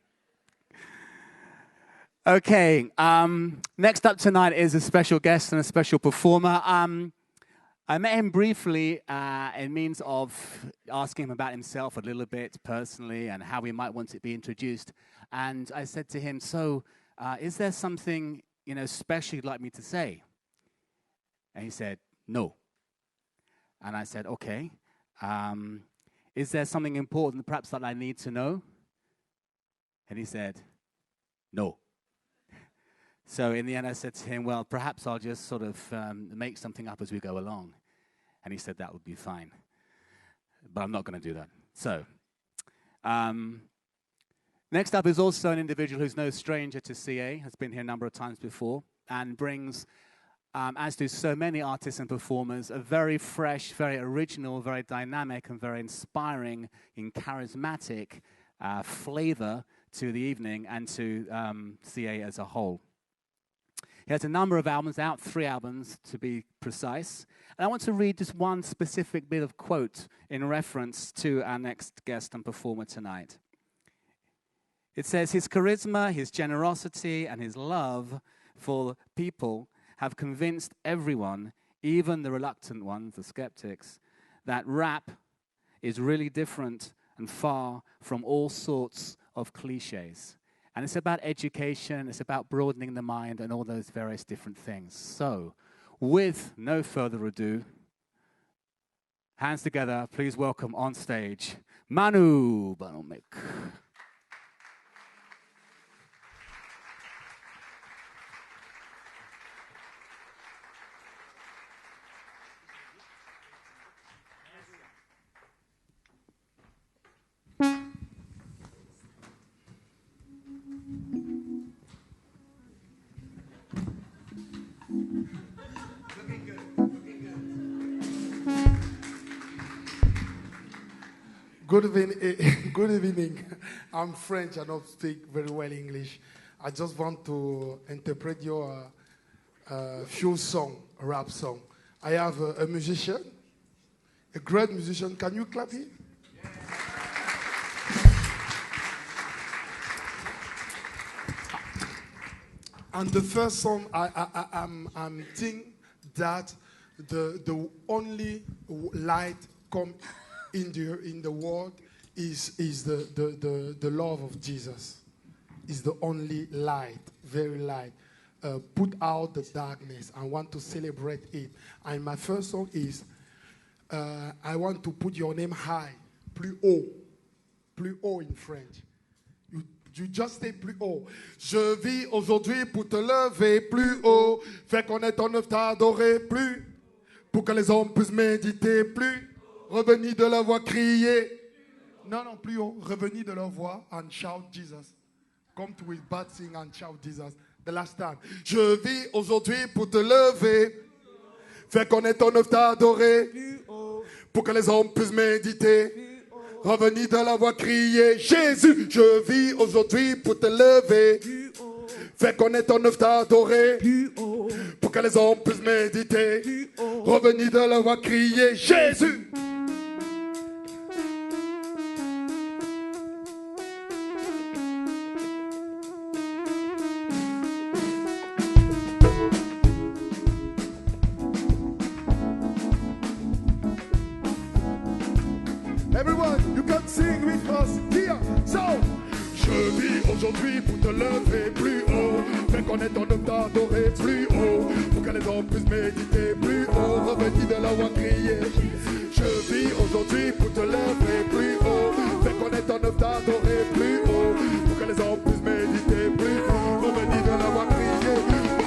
Okay, next up tonight is a special guest and a special performer. I met him briefly in means of asking him about himself a little bit personally and how he might want to be introduced. And I said to him, so is there something, special you'd like me to say? And he said, no. And I said, okay. Is there something important perhaps that I need to know? And he said, no. So in the end, I said to him, well, perhaps I'll just sort of make something up as we go along. And he said that would be fine. But I'm not going to do that. So next up is also an individual who's no stranger to CA, has been here a number of times before, and brings, as do so many artists and performers, a very fresh, very original, very dynamic, and very inspiring and charismatic flavor to the evening and to CA as a whole. He has a number of albums out, 3 albums to be precise. And I want to read just one specific bit of quote in reference to our next guest and performer tonight. It says, his charisma, his generosity, and his love for people have convinced everyone, even the reluctant ones, the skeptics, that rap is really different and far from all sorts of cliches. And it's about education, it's about broadening the mind and all those various different things. So, with no further ado, hands together, please welcome on stage, Manu Banomik. Good evening. I'm French. I don't speak very well English. I just want to interpret your few song, a rap song. I have a musician, a great musician. Can you clap him? Yeah. And the first song, I'm thinking that the only light come in the world is the love of Jesus. Is the only light, very light. Put out the darkness. I want to celebrate it. And my first song is I want to put your name high, plus haut in French. You just say plus haut. Je vis aujourd'hui pour te lever plus haut, faire connaître ton œuvre, t'adorer plus, pour que les hommes puissent méditer plus. Revenir de leur voix, crier. Non, plus haut. Revenir de leur voix and shout Jesus. Come to his bad sing and shout Jesus. The last time. Je vis aujourd'hui pour te lever. Faire connaître ton œuvre, t'adorer. Pour que les hommes puissent méditer. Revenir de la voix, crier Jésus, je vis aujourd'hui pour te lever. Fais connaître ton œuvre, t'adorer. Pour que les hommes puissent méditer. Revenir de la voix, crier Jésus. Everyone, you can sing with us here. So, je vis aujourd'hui pour te lever plus haut. Fais connaître ton œuvre, t'adorer plus haut. Pour que les hommes puissent méditer plus haut. Revenir de la voix, crier. Je vis aujourd'hui pour te lever plus haut. Fais connaître ton œuvre, t'adorer plus haut. Pour que les hommes puissent méditer plus haut. Revenir de la voix, crier.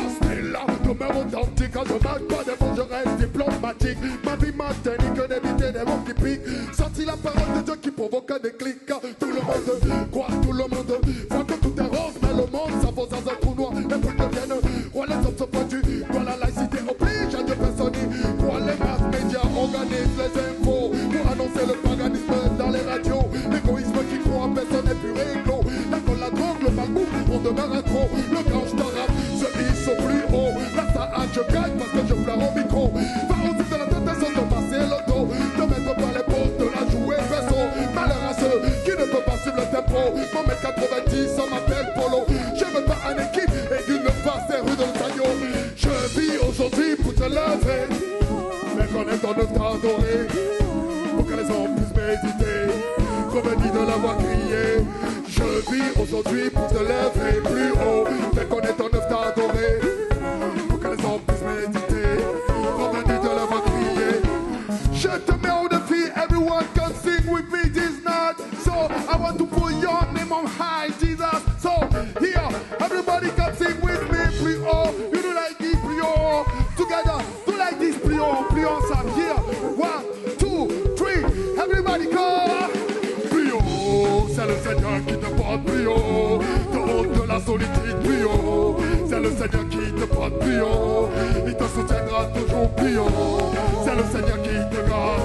Restez là, demeure authentique. Quand je marche pas des mots, je reste diplomatique. Ma vie m'a tenu que d'éviter des mots qui piquent. Sorti la parole de Dieu qui provoque un déclic. Tout le monde croit, tout le monde voit que tout est rose, mais le monde s'avance dans un trou noir. Les bruits deviennent rois, les hommes sont perdus. Quand la laïcité oblige à deux personnes, quand les masses médias organisent les infos pour annoncer le paganisme dans les radios. L'égoïsme qui croit en personne est plus réglo. L'alcool, la drogue, le malbouffe, on demeure accro. Le gange d'arabe se hisse au plus haut. La saade, je gagne parce que je pleure au micro. Va aussi de la tentation de passer le dos, de mettre par les potes, de la jouer vaisseau. Malheur à ceux qui ne peuvent pas suivre le tempo. Mon mètre 90, on m'appelle Polo. Je veux pas une équipe et une face des rues de l'Ontario. Je vis aujourd'hui pour te lever. Mais connaître ton œuvre, t'adorer. Pour que les hommes puissent méditer. Revenir de la voix, crier. Je vis aujourd'hui pour te lever plus haut. Mais connaître ton œuvre, t'adorer. Pour que les hommes puissent méditer. Revenir de la voix, crier. Je te mets au défi, everyone can sing with me this night. So I want to put your name on high, Jesus. So here, everybody can sing with me, plus haut. You do like this, plus haut. Together, do like this, plus ensemble. Here, 1, 2, 3, everybody go. Plus haut, c'est le Seigneur qui te porte plus haut. De haut de la solitude, plus haut. C'est le Seigneur qui te porte plus haut. Il te soutiendra toujours plus haut. C'est le Seigneur qui te garde.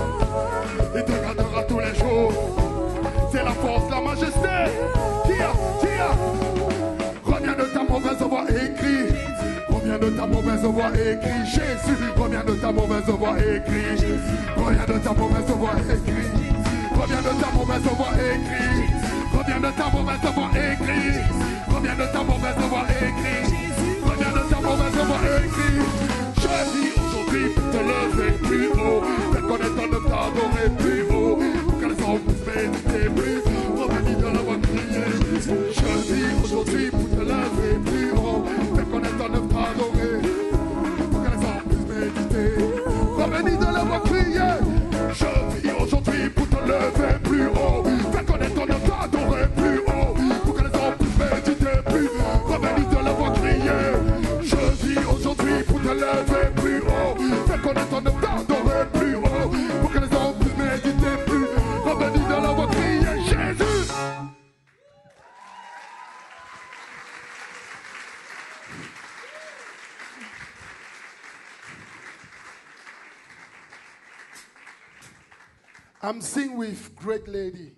Il te gardera tous les jours. C'est la force, la majesté. Here. Reviens de ta mauvaise voix, écrit. Reviens de ta mauvaise voix, écrit. Jésus, reviens de ta mauvaise voix, écrit. Reviens de ta mauvaise voix, écrit. Reviens de ta mauvaise voix, écrit. Reviens de ta mauvaise voix, écrit. Reviens de ta mauvaise voix, écrit. Reviens de ta mauvaise voix, écrit. Je vis aujourd'hui pour te lever plus haut. Fais connaître ton œuvre, t'adorer plus haut. Pour que les hommes puissent méditer plus. Revenir de la voix, crier. Je vis aujourd'hui pour te lever plus haut. Fais connaître ton œuvre, t'adorer. Pour que les hommes puissent méditer. Revenir de la voix, crier. Je vis aujourd'hui pour te lever plus haut. Fais connaître ton œuvre, t'adorer plus haut. Pour que les hommes puissent méditer plus. Revenir de la voix, crier. Je vis aujourd'hui pour te lever plus haut. Fais connaître ton œuvre, t'adorer plus haut. Pour que les hommes puissent méditer plus. Revenir de la voix, crier. Jésus. I'm singing with great lady.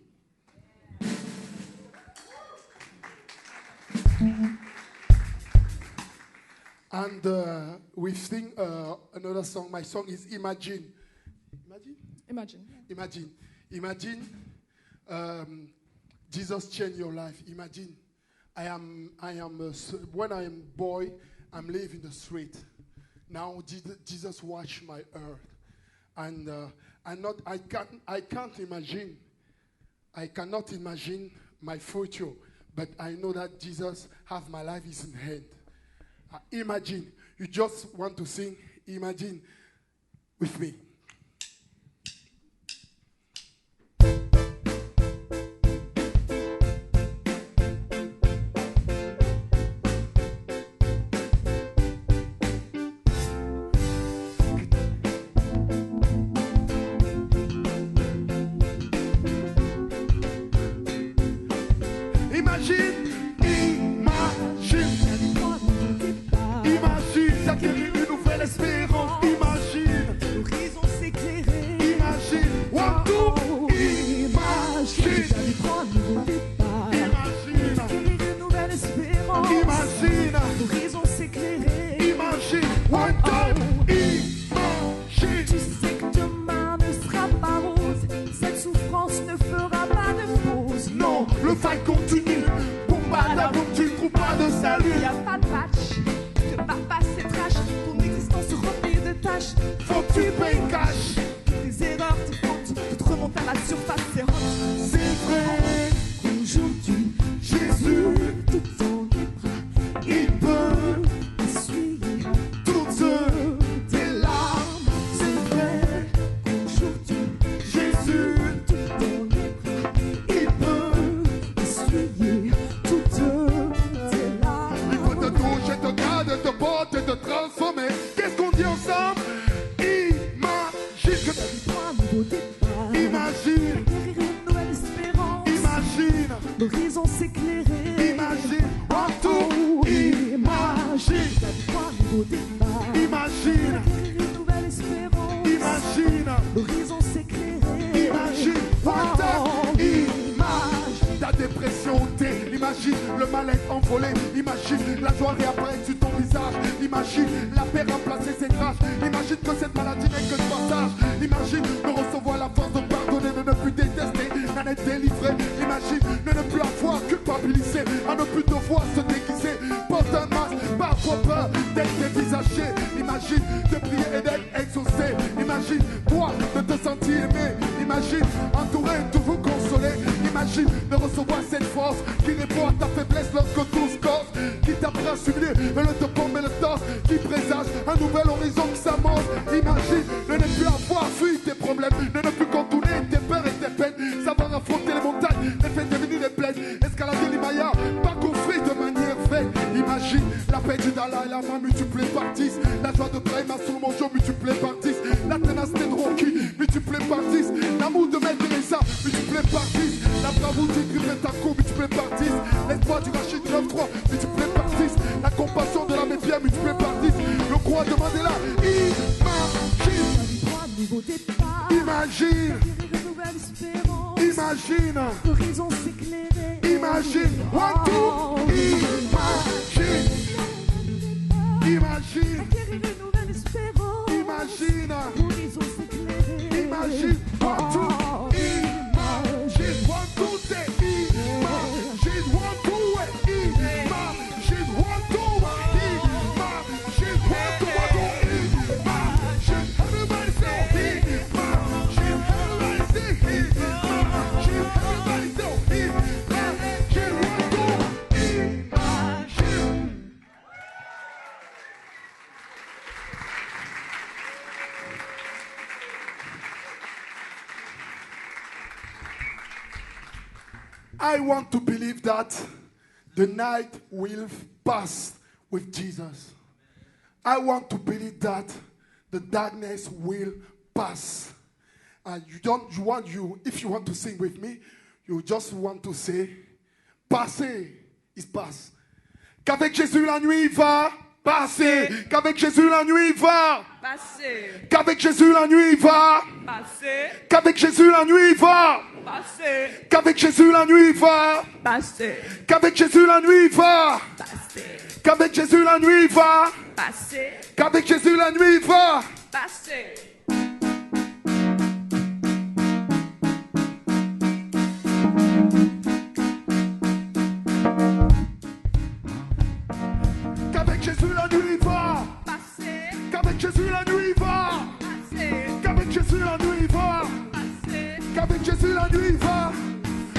And we sing another song. My song is Imagine. Imagine. Jesus changed your life. Imagine. When I am boy, I'm living the street. Now Jesus washed my earth. And I can't imagine. I cannot imagine my future, but I know that Jesus has my life is in hand. Imagine. You just want to sing. Imagine with me. Imagine d'acquérir une nouvelle espérance. Imagine cash. Faut que tu payes cash. Tes erreurs, tes fautes, tout te remonte à la surface, c'est hot. C'est vrai, Aujourd'hui, Jésus, tout dans tes bras, il peut essuyer toutes tes larmes. c'est vrai. Aujourd'hui, Jésus, tout dans tes bras, il peut. essuyer toutes tes larmes. Il peut te toucher, te garder, te porter, te transformer. Qu'est-ce qu'on dit ensemble? Imagine que ta vie. Toi, nouveau départ. Imagine, Guérir une nouvelle espérance. imagine, L'horizon s'éclairer. imagine, en tout, imagine, Toi, nouveau départ. imagine, Guérir une nouvelle espérance. imagine, L'horizon s'éclairer. imagine, voilà, imagine ta dépression ôtée, imagine le mal-être envolé, imagine la joie réapparaître sur ton visage, imagine la paix remplacer ses traces, imagine que cette maladie n'est que de passage, imagine de recevoir la force de pardonner, de ne plus détester, d'en être délivré, imagine de ne plus avoir culpabilisé, à ne plus devoir se déguiser, porte un masque, parfois peur d'être dévisagé, imagine de prier et d'être exaucé, imagine toi de te sentir aimé, imagine entouré, toujours consolé, imagine de recevoir cette force qui répond à ta faiblesse lorsque tout se corse, qui t'apprend à subir le te pompe et le torse, qui présage un nouvel horizon qui s'amorce, imagine de ne plus avoir fui tes problèmes, de ne plus contourner tes peurs et tes peines, savoir affronter les montagnes, les faire devenir des plaines, escalader l'Himalaya, pas construit de manière vaine, imagine la paix du Dalai Lama multipliée par 10, la joie de Brahma sous mon jour multipliée par 10, la ténacité de Rocky multipliée par 10, l'amour de Mère Teresa multiplié par 10, la bravoure d'Igri Tako multiplié par 10, l'espoir du Rachid 9-3 multiplié par 10, la compassion de la Pierre multiplié par 10, le croix de Mandela, imagine, Toi, nouveau départ. imagine, Guérir une nouvelle espérance. imagine, L'horizon s'éclairer. imagine, one, two, imagine, imagine, Guérir une nouvelle espérance. imagine, L'horizon s'éclairer. imagine, one, two, imagine, one, two, say, imagine, one, two, imagine, one, two, imagine, one, two, imagine, everybody say, imagine, everybody say, imagine, everybody say, imagine, one, two, imagine. I want to believe that the night will pass with Jesus. I want to believe that the darkness will pass. And if you want to sing with me, you just want to say, passer is pass. Qu'avec Jésus la nuit va passer. Qu'avec Jésus la nuit va. Passer. Qu'avec Jésus la nuit va. Passer. Qu'avec Jésus la nuit va. Passer. Qu'avec Jésus la nuit va. Passer. Qu'avec Jésus la nuit va. Passer. Qu'avec Jésus la nuit va. Passer. Qu'avec Jésus la nuit va. Passer. Qu'avec Jésus la nuit va. Passer. Qu'avec Jésus la nuit va. Passer. Qu'avec Jésus la nuit va. Passer. Qu'avec Jésus la nuit va.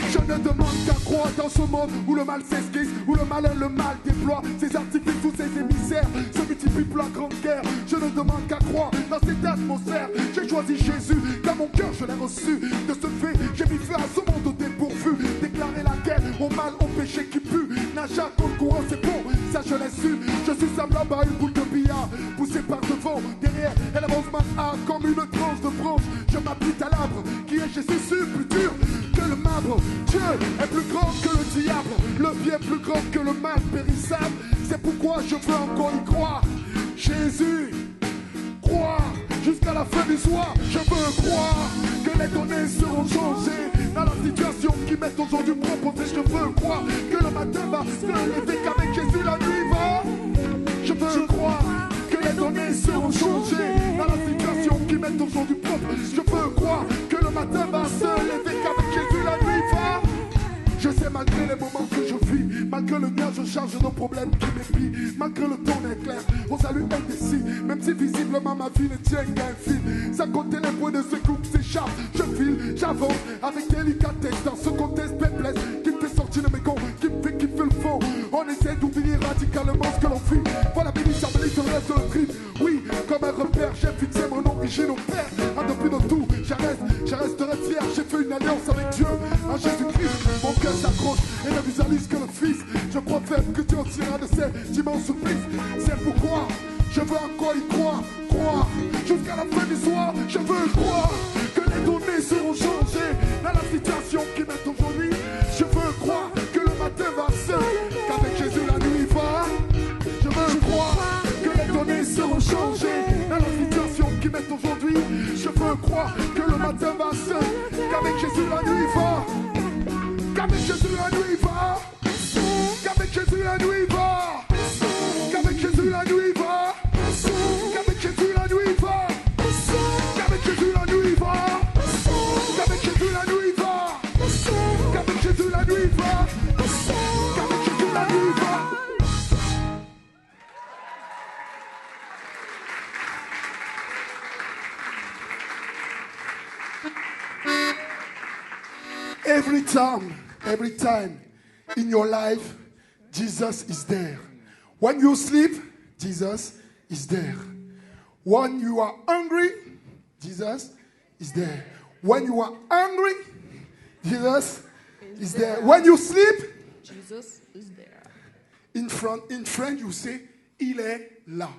Je ne demande qu'à croire dans ce monde où le mal s'esquisse, où le malin le mal déploie ses artifices, tous ses émissaires se multiplient pour la grande guerre. Je ne demande qu'à croire dans cette atmosphère. J'ai choisi Jésus, dans mon cœur je l'ai reçu. De ce fait, j'ai mis feu à ce monde dépourvu. Déclarer la guerre au mal, au péché qui pue. Nager contre courant, c'est bon, ça je l'ai su. Je suis semblable à une boule de billard, poussée par devant, derrière, elle avance ma comme une tranche de bronze. Je m'applique à l'arbre qui est Jésus sur plus dur que le marbre. Dieu est plus grand que le diable, le bien plus grand que le mal périssable. C'est pourquoi je veux encore y croire. Jésus, croire jusqu'à la fin du soir. Je veux croire que les données seront changées dans la situation qui m'est aujourd'hui proposée. Je veux croire que le matin va se lever, qu'avec Jésus la nuit va. Je veux croire que les données seront changées dans la situation qui m'est aujourd'hui proposée. Je veux croire que le matin va se lever, qu'avec Jésus la nuit va. Je sais malgré les moments que je vis, malgré le mien je charge nos problèmes qui m'épient. Malgré le ton éclair, on salue indécis. Même si visiblement ma vie ne tient qu'à un fil. Sans compter les points de secours qui s'échappent. Je file, j'avance avec délicatesse dans ce contexte perplexe qui me fait sortir de mes gonds, qui me fait kiffer le fond. On essaie d'oublier radicalement ce que l'on fait. Voilà, bénisse, le reste de le trip. Oui, comme un repère, j'ai fixé mon origine au père. En dépit de tout, je resterai fier. J'ai fait une alliance avec Dieu, en Jésus-Christ. Mon cœur s'accroche et ne visualise que le Fils. Je crois faible que Dieu tirera de ces immenses supplices. C'est pourquoi je veux encore y croire, croire. Jusqu'à la fin du soir, je veux croire que les données seront changées dans la situation qui m'est aujourd'hui. Je veux croire que le matin va seul, qu'avec Jésus la nuit va. Je veux croire que les données seront changées dans la situation qui m'est aujourd'hui. Je veux croire que le matin va seul, qu'avec Jésus la nuit va. Qu'avec Jésus la nuit va. Qu'avec Jésus la nuit va. Qu'avec Jésus la nuit va. Qu'avec Jésus la nuit va. Qu'avec Jésus la nuit va. Qu'avec Jésus la nuit va. Qu'avec Jésus la nuit va. Qu'avec Jésus la nuit va. Every time in your life, Jesus is there. When you sleep, Jesus is there. When you are hungry, Jesus is there. When you are hungry, Jesus is there. When you sleep, Jesus is there. in French, you say, il est là.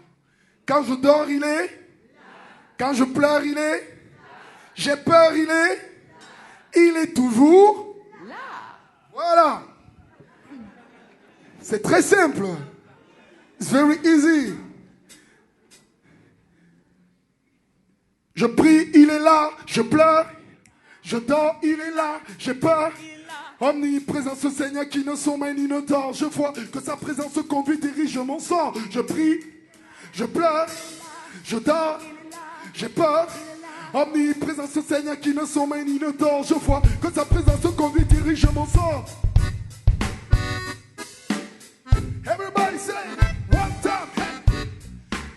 Quand je dors, il est là. Quand je pleure, il est là. J'ai peur, il est là. Il est toujours là. Voilà. C'est très simple. It's very easy. Je prie, il est là. Je pleure, je dors, il est là. J'ai peur. Omniprésent ce Seigneur qui ne sommeille ni ne dort. Je vois que sa présence conduit, dirige mon sort. Je prie, je pleure, je dors, j'ai peur. Omniprésent ce Seigneur qui ne sommeille ni ne dort. Je vois que sa présence conduit, dirige mon sort. Everybody say, one time, hey.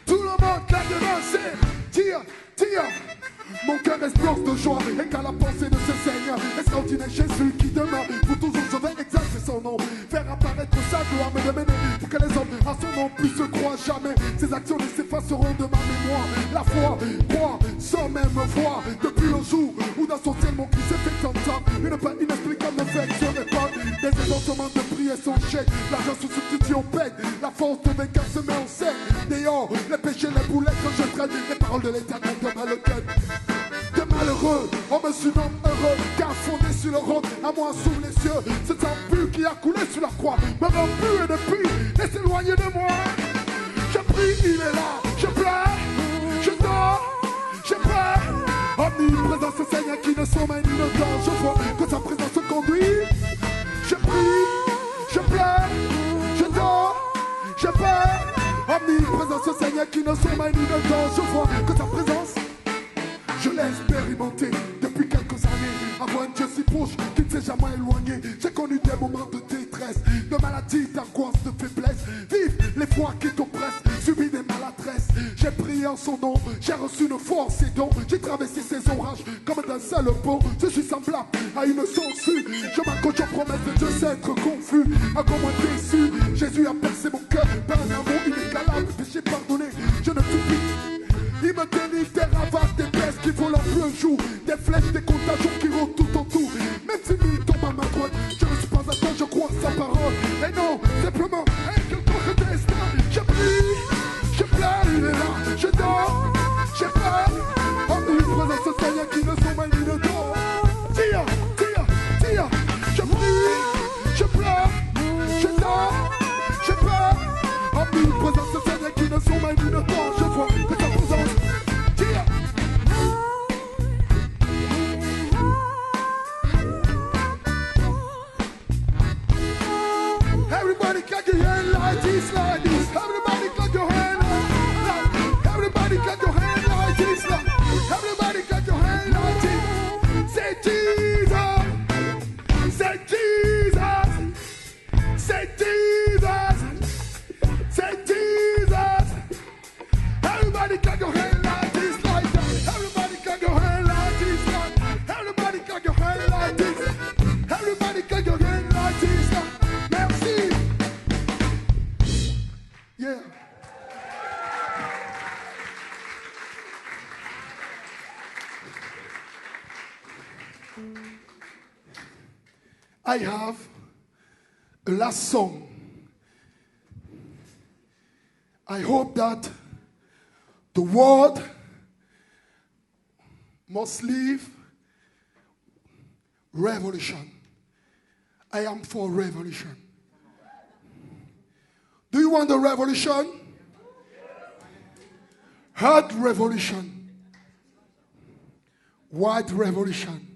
Tout le monde là-dedans, c'est tire, tire. Mon cœur explose de joie et qu'à la pensée de ce Seigneur extraordinaire Jésus qui demeure pour toujours sauver, exalter son nom, faire apparaître sa gloire, me démener pour que les hommes à son nom puissent se croire jamais. Ses actions ne s'effaceront de ma mémoire. La foi, croire, sans même voir, depuis le jour où dans son ciel mon cri s'est fait entendre. Une paix inexplicable fait se répand. Des exaucements de prière sont chèques. L'argent se substitue au pète. La force de vainqueur se met en scène. Dehors, les péchés, les boulettes quand je traîne. Les paroles de l'éternel demeurent le cœur. De malheureux, on me surnomme heureux, car fondé sur le roc, à moi s'ouvrent les cieux. Ce sang pur qui a coulé sur la croix me rend pur et depuis et s'éloigne de moi. Je prie, il est là, je pleure, je dors, je pleure. Omniprésent ce Seigneur qui ne sommeille ni ne dort. Je vois que sa présence conduit. Je prie, je pleure, je dors, je pleure. Omniprésent ce Seigneur qui ne sommeille ni ne dort. Je vois que sa présence, je l'ai expérimenté depuis quelques années. Avoir un Dieu si proche qui ne s'est jamais éloigné. J'ai connu des moments de détresse, de maladie, d'angoisse, de faiblesse. Vive les fois qui t'oppressent, subi des maladresses. J'ai prié en son nom, j'ai reçu une force et don. J'ai traversé ces orages comme d'un seul pont. Je suis semblable à une sangsue. Je m'accroche aux promesses de Dieu sans être confus. Encore moins déçu, Jésus a percé mon cœur par un amour inégalable. Péché pardonné, je ne t'oublie. Il me délivre des ravages, des pestes qui volent en plein jour, des flèches, des contagions qui rôdent tout autour. Même si lui tombe à ma droite, je ne suis pas atteint, je crois sa parole. Et non, simplement, avec quelque destin, je prie, je pleure, il est là, je dors, j'ai peur. Omniprésent ce Seigneur qui ne sommeille ni ne dort. Tire, tire, tire, je prie, je pleure, je dors, j'ai peur. Omniprésent I have a last song. I hope that the world must live revolution. I am for revolution. Do you want a revolution? Hard revolution. Wide revolution.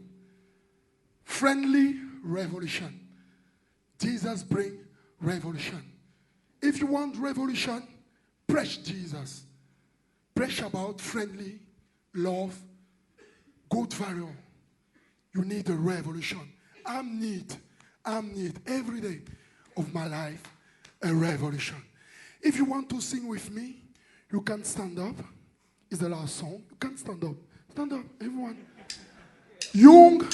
Friendly revolution. Jesus bring revolution. If you want revolution, preach Jesus. Preach about friendly, love, good value. You need a revolution. I need every day of my life a revolution. If you want to sing with me, you can stand up. It's the last song. You can stand up. Stand up, everyone. Young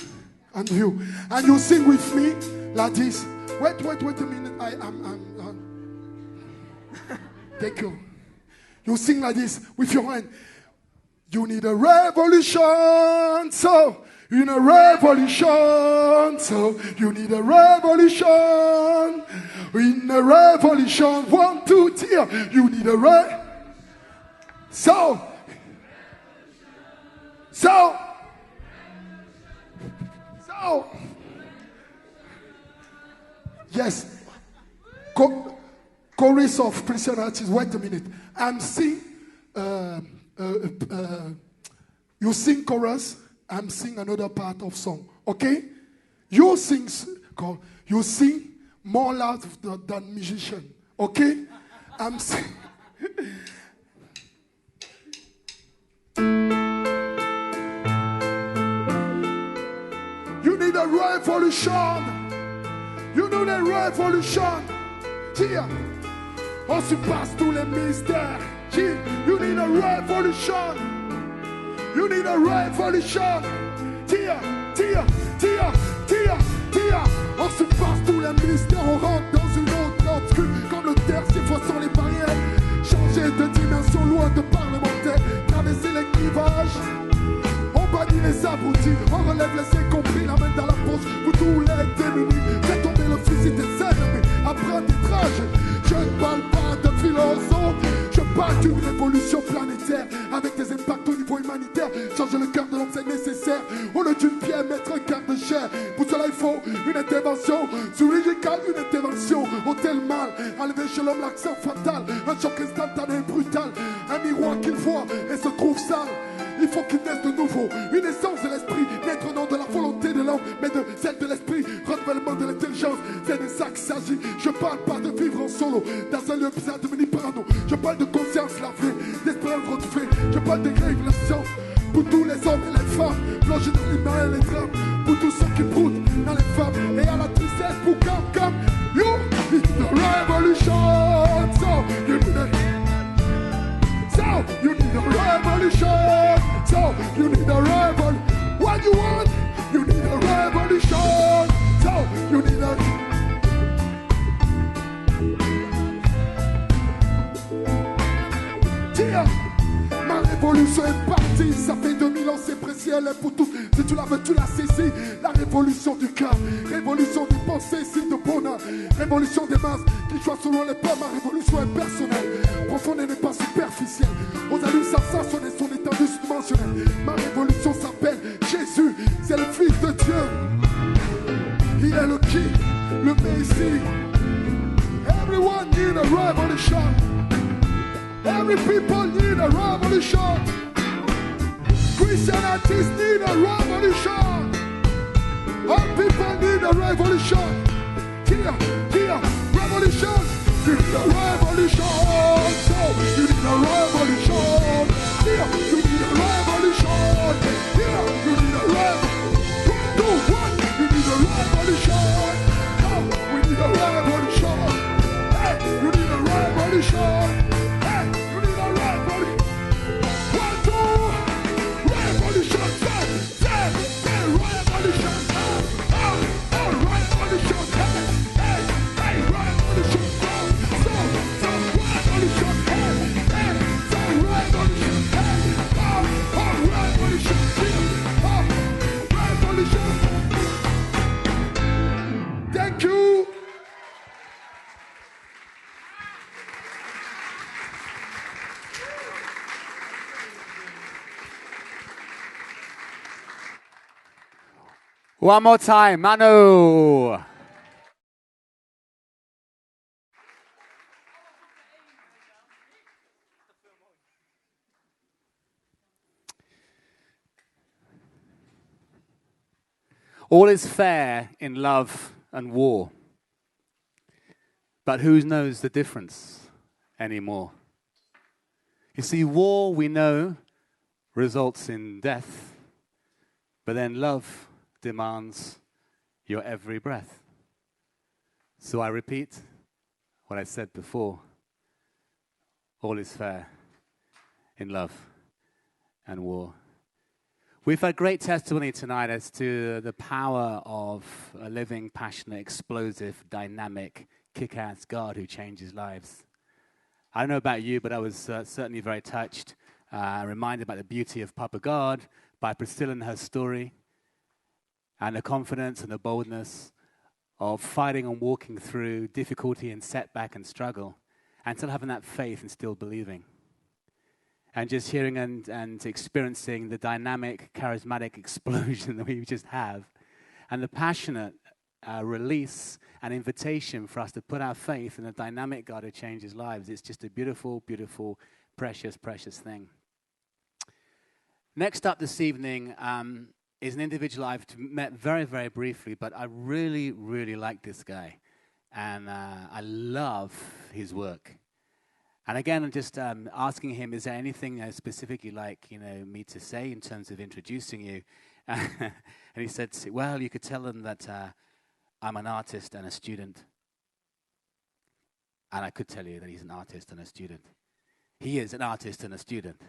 and you. And you sing with me like this. Wait a minute. Thank you. You sing like this with your hand. You need a revolution, so you need a revolution, so you need a revolution. In a revolution, 1, 2, 3. You need a so yes. Chorus of Christian artists. Wait a minute. I'm sing. You sing chorus. I'm sing another part of song. Okay? You sing more loud than musician. Okay? I'm sing. You need a revolution. You need a revolution. Here. On surpasse tous les mystères. You need a revolution. You need a revolution. Tia. On surpasse tous les mystères. On rentre dans une autre obscure. Comme le terre s'effaçant les barrières. Changer de dimension loin de parlementaires. Traverser les clivages. On bannit les abrutis. On relève les incompris. La main dans la poche pour tous les démunis. Fait tomber le fusil des ennemis. Apprentissage. Je ne parle pas de philosophe, je parle d'une révolution planétaire avec des impacts au niveau humanitaire. Changer le cœur de l'homme, c'est nécessaire. Au lieu d'une pierre, mettre un quart de chair. Pour cela, il faut une intervention chirurgicale, une intervention au tel mal. Enlever chez l'homme l'accent fatal, un choc instantané et brutal. Un miroir qu'il voit et se trouve sale. Il faut qu'il naisse de nouveau, une essence de l'esprit, naître non de la volonté de l'homme, mais de celle de l'esprit, renouvellement de l'intelligence, c'est de ça qu'il s'agit. Je parle pas de vivre en solo, dans un lieu bizarre devenu parano. Je parle de conscience lavée, d'espérance retrouvée. Je parle de révélation pour tous les hommes et les femmes, plongés dans les mains et les drames, pour tous ceux qui broutent dans les femmes, et à la tristesse pour comme you need the revolution, so you need a so you need a revolution. So you need a revolution. What you want? You need a revolution. So you need a. Tiens, ma révolution est partie. Ça fait 2000 ans, c'est précieux, elle est pour tous. Si tu la veux, tu la saisis. La révolution du cœur, révolution des pensées, signe de bonheur. Révolution des masses qui choisissent selon les peuples. Ma révolution est personnelle, profonde et n'est pas superficielle. Aux allures sensationnelles, son étendue dimensionnelle. Ma révolution s'appelle Jésus, c'est le Fils de Dieu. Il est le King, le Messie. Everyone need a revolution. Every people need a revolution. Christian artists need a revolution. All people need a revolution. Here, revolution. You need a revolution. So you need a revolution. Here, you need a revolution. Here, you need a revolution. 2, 1, you need a revolution. Now we need a revolution. Hey, you need a revolution. Hey, you need a revolution. 1, 2, revolution. 7, 7. One more time, Manu. All is fair in love and war. But who knows the difference anymore? You see, war, we know, results in death. But then love demands your every breath. So I repeat what I said before. All is fair in love and war. We've had great testimony tonight as to the power of a living, passionate, explosive, dynamic, kick-ass God who changes lives. I don't know about you, but I was certainly very touched, reminded about the beauty of Papa God, by Priscilla and her story, and the confidence and the boldness of fighting and walking through difficulty and setback and struggle, and still having that faith and still believing. And just hearing and experiencing the dynamic, charismatic explosion that we just have, and the passionate release and invitation for us to put our faith in a dynamic God who changes lives. It's just a beautiful, beautiful, precious, precious thing. Next up this evening is an individual I've met very, very briefly, but I really, really like this guy. And I love his work. And again, I'm just asking him, is there anything specific you'd like me to say in terms of introducing you? And he said, well, you could tell them that I'm an artist and a student. And I could tell you that he's an artist and a student. He is an artist and a student.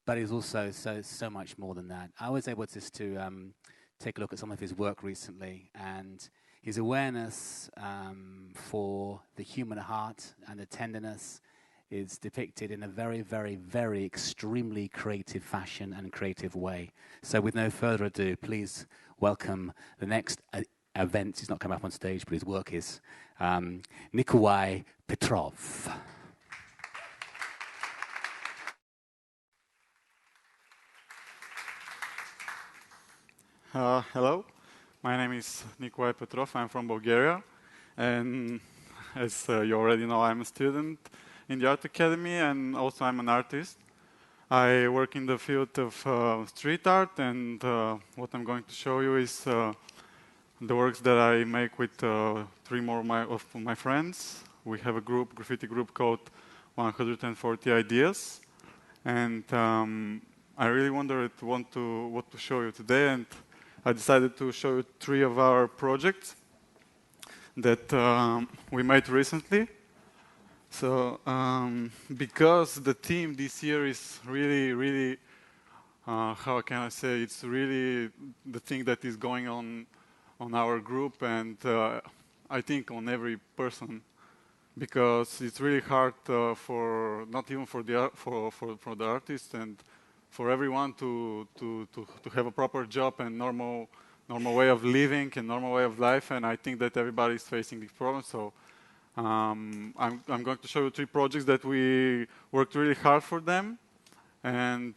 But he's also so much more than that. I was able just to take a look at some of his work recently, and his awareness for the human heart and the tenderness is depicted in a very, very, very extremely creative fashion and creative way. So with no further ado, please welcome the next event. He's not come up on stage, but his work is Nikolai Petrov. Hello, my name is Nikolai Petrov. I'm from Bulgaria, and as you already know, I'm a student in the Art Academy, and also I'm an artist. I work in the field of street art, and what I'm going to show you is the works that I make with three more of my friends. We have a graffiti group called 140 Ideas, and I really wondered what to show you today, and I decided to show you three of our projects that we made recently. So, because the theme this year is really, really, how can I say, it's really the thing that is going on our group, and I think on every person, because it's really hard for not even for the artist and for everyone to have a proper job and normal way of living and normal way of life, and I think that everybody is facing this problem. So I'm going to show you three projects that we worked really hard for them, and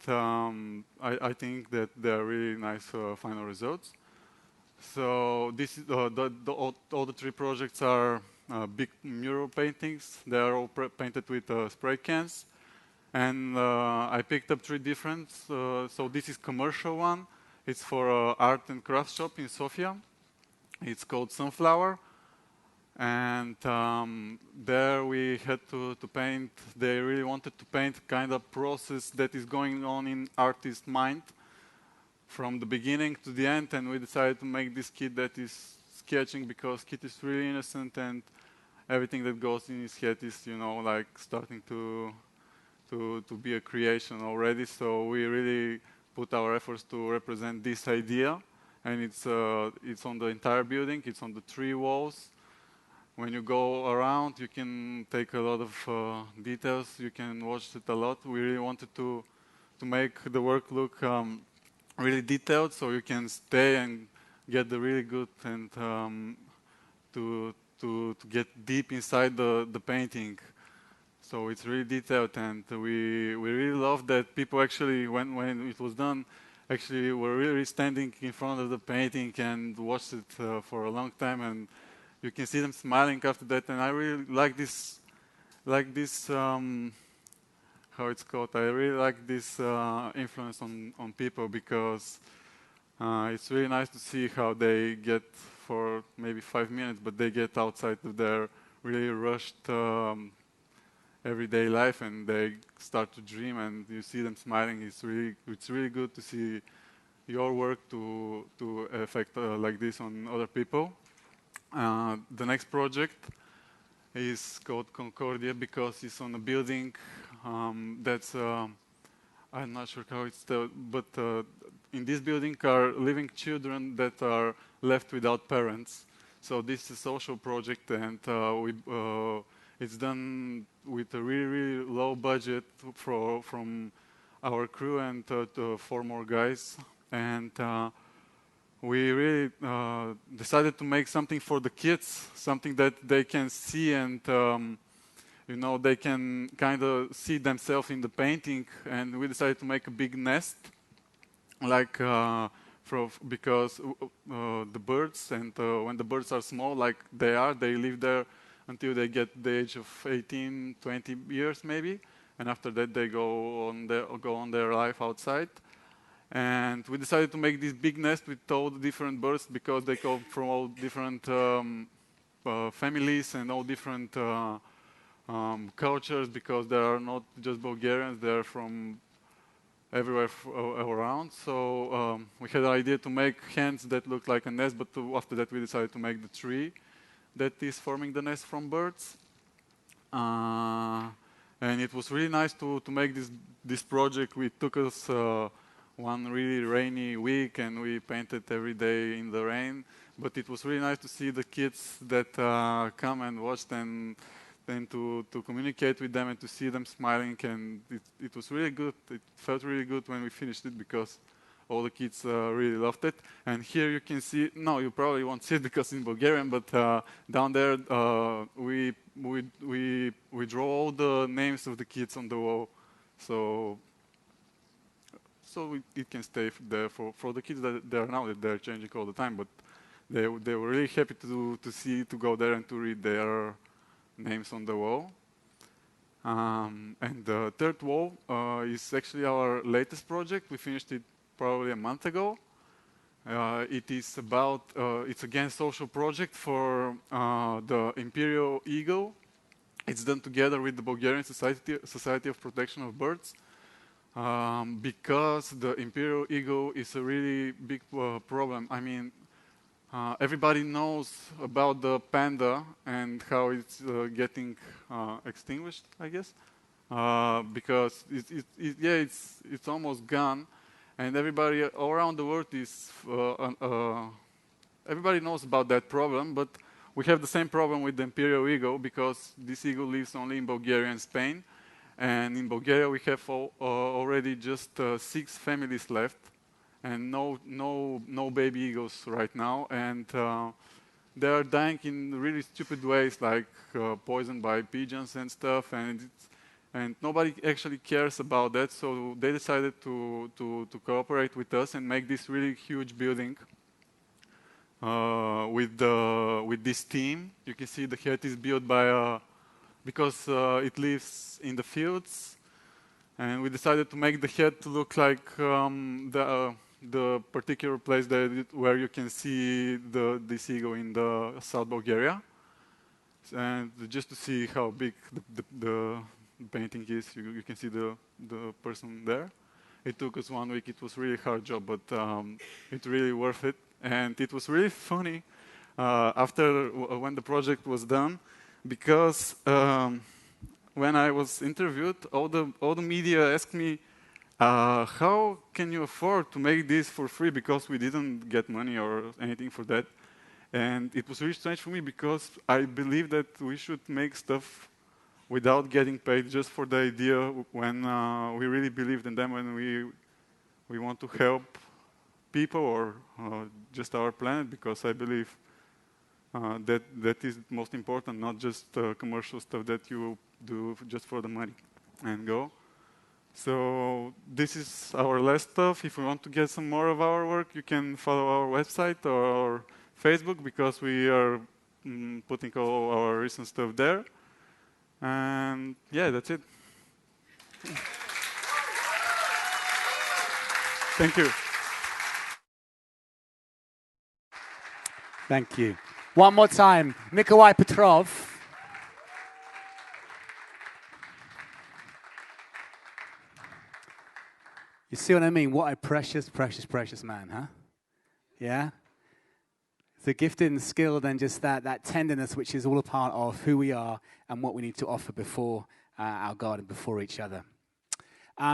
I think that they're really nice final results. So this is all the three projects are big mural paintings. They are all painted with spray cans, and I picked up three different. So this is commercial one. It's for art and craft shop in Sofia. It's called Sunflower. And there we had to paint. They really wanted to paint kind of process that is going on in artist's mind from the beginning to the end, and we decided to make this kid that is sketching, because kid is really innocent, and everything that goes in his head is, like starting to be a creation already. So we really put our efforts to represent this idea, and it's on the entire building. It's on the three walls. When you go around, you can take a lot of details. You can watch it a lot. We really wanted to make the work look really detailed, so you can stay and get the really good, and to get deep inside the painting. So it's really detailed, and we really love that people actually, when it was done, actually were really standing in front of the painting and watched it for a long time, and you can see them smiling after that. And I really like this how it's called. I really like this influence on people, because it's really nice to see how they get for maybe 5 minutes, but they get outside of their really rushed everyday life, and they start to dream, and you see them smiling. It's really good to see your work to affect like this on other people. The next project is called Concordia, because it's on a building that's I'm not sure how it's but in this building are living children that are left without parents. So this is a social project, and it's done with a really low budget from our crew and 4 more guys. And we really decided to make something for the kids, something that they can see, and they can kind of see themselves in the painting. And we decided to make a big nest, like because the birds, and when the birds are small, like they live there until they get the age of 18, 20 years maybe, and after that they go on their life outside. And we decided to make this big nest with all the different birds, because they come from all different families and all different cultures, because they are not just Bulgarians, they're from everywhere around. So we had an idea to make hens that look like a nest, but after that we decided to make the tree that is forming the nest from birds. And it was really nice to make this project. We took us one really rainy week, and we painted every day in the rain. But it was really nice to see the kids that come and watched, and then to communicate with them and to see them smiling. And it was really good. It felt really good when we finished it, because all the kids really loved it. And here you can see, no, you probably won't see it because it's in Bulgarian, but down there we draw all the names of the kids on the wall. So it can stay there for the kids that they are now, that they're changing all the time. But they were really happy to go there and to read their names on the wall. And the third wall is actually our latest project. We finished it probably a month ago. It is about, it's again social project for the Imperial Eagle. It's done together with the Bulgarian Society of Protection of Birds, because the Imperial Eagle is a really big problem. I mean, everybody knows about the panda and how it's getting extinguished, I guess, because it's almost gone, and everybody all around the world everybody knows about that problem. But we have the same problem with the Imperial Eagle, because this eagle lives only in Bulgaria and Spain, and in Bulgaria we have already just 6 families left, and no baby eagles right now, and they are dying in really stupid ways, like poisoned by pigeons and stuff, and nobody actually cares about that. So they decided to cooperate with us and make this really huge building with this team. You can see the head is built by because it lives in the fields, and we decided to make the head to look like the particular place where you can see this eagle in the South Bulgaria, and just to see how big the painting is. You can see the person there. It took us 1 week. It was really hard job, but it's really worth it. And it was really funny when the project was done, because when I was interviewed, all the media asked me, how can you afford to make this for free, because we didn't get money or anything for that. And it was really strange for me, because I believe that we should make stuff without getting paid, just for the idea, when we really believed in them, when we want to help people or just our planet, because I believe that is most important, not just commercial stuff that you do just for the money and go. So this is our last stuff. If you want to get some more of our work, you can follow our website or our Facebook, because we are putting all our recent stuff there. And yeah, that's it. Thank you. Thank you. One more time, Nikolai Petrov. You see what I mean? What a precious, precious, precious man, huh? Yeah? The gifted and skilled, and just that tenderness, which is all a part of who we are and what we need to offer before our God and before each other.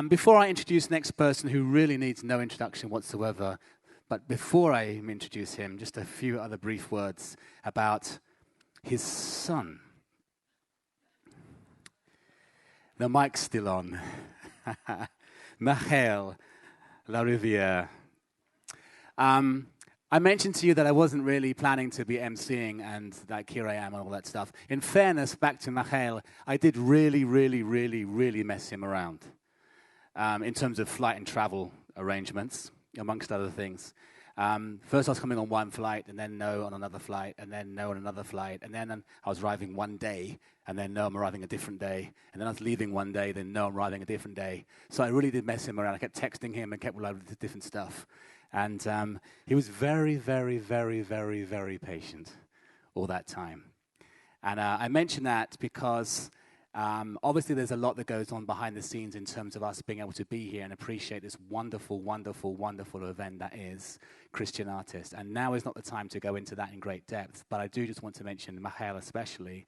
Before I introduce the next person, who really needs no introduction whatsoever, but before I introduce him, just a few other brief words about his son. The mic's still on. Michael Lariviere. I mentioned to you that I wasn't really planning to be emceeing, and like here I am and all that stuff. In fairness, back to Michael, I did really, really, really, really mess him around in terms of flight and travel arrangements, amongst other things. First I was coming on one flight, and then no on another flight, and then no on another flight, and then I was arriving one day, and then no, I'm arriving a different day, and then I was leaving one day, then no, I'm arriving a different day. So I really did mess him around. I kept texting him and kept loading different stuff. And he was very, very, very, very, very patient all that time. And I mention that because obviously there's a lot that goes on behind the scenes in terms of us being able to be here and appreciate this wonderful, wonderful, wonderful event that is Christian Artist. And now is not the time to go into that in great depth, but I do just want to mention Michael especially,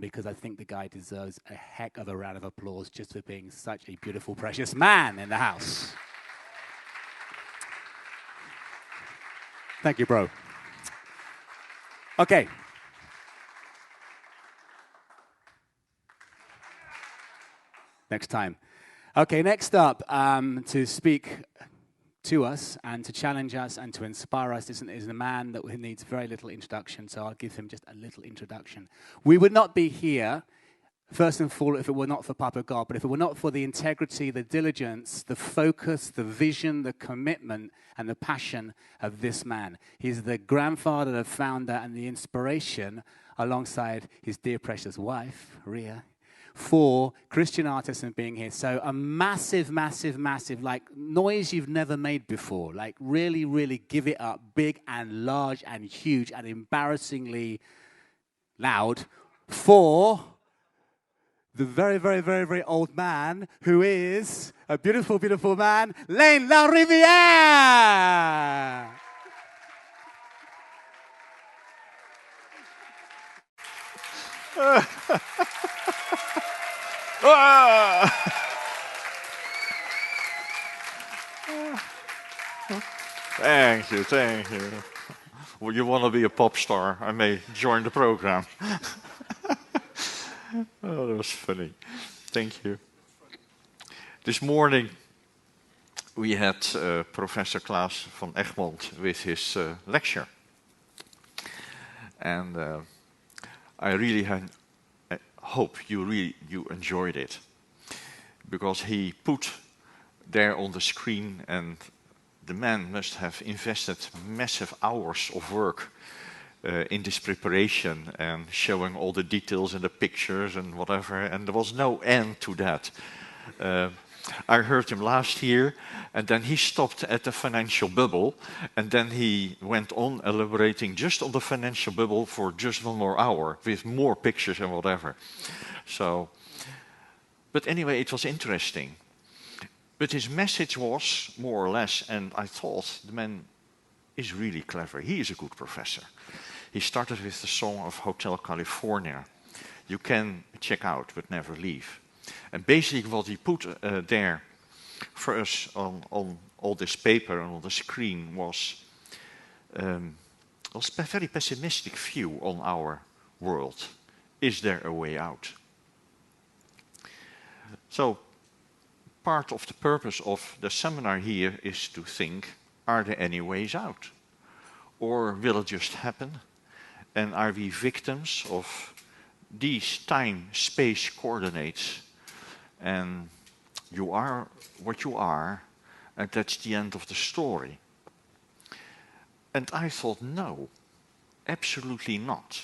because I think the guy deserves a heck of a round of applause just for being such a beautiful, precious man in the house. Thank you, bro. Okay. Next time. Okay, next up, to speak to us and to challenge us and to inspire us is a man that needs very little introduction, so I'll give him just a little introduction. We would not be here, first and foremost, if it were not for Papa God, but if it were not for the integrity, the diligence, the focus, the vision, the commitment, and the passion of this man. He's the grandfather, the founder, and the inspiration, alongside his dear precious wife, Ria, for Christian Artists and being here. So a massive, massive, massive, like, noise you've never made before. Like, really, really give it up, big and large and huge and embarrassingly loud for the very, very, very, very old man who is a beautiful, beautiful man, Lane Lariviere. Thank you, thank you. Well, you want to be a pop star, I may join the program. Oh, that was funny. Thank you. This morning we had Professor Klaas van Egmond with his lecture. And I really hope you enjoyed it. Because he put there on the screen, and the man must have invested massive hours of work in this preparation and showing all the details and the pictures and whatever, and there was no end to that. I heard him last year, and then he stopped at the financial bubble, and then he went on elaborating just on the financial bubble for just 1 more hour with more pictures and whatever. So, but anyway, it was interesting. But his message was more or less, and I thought the man is really clever. He is a good professor. He started with the song of Hotel California. You can check out, but never leave. And basically what he put there for us on all this paper and on the screen was a very pessimistic view on our world. Is there a way out? So part of the purpose of the seminar here is to think, are there any ways out? Or will it just happen? And are we victims of these time-space coordinates? And You are what you are, and that's the end of the story. And I thought, no, absolutely not.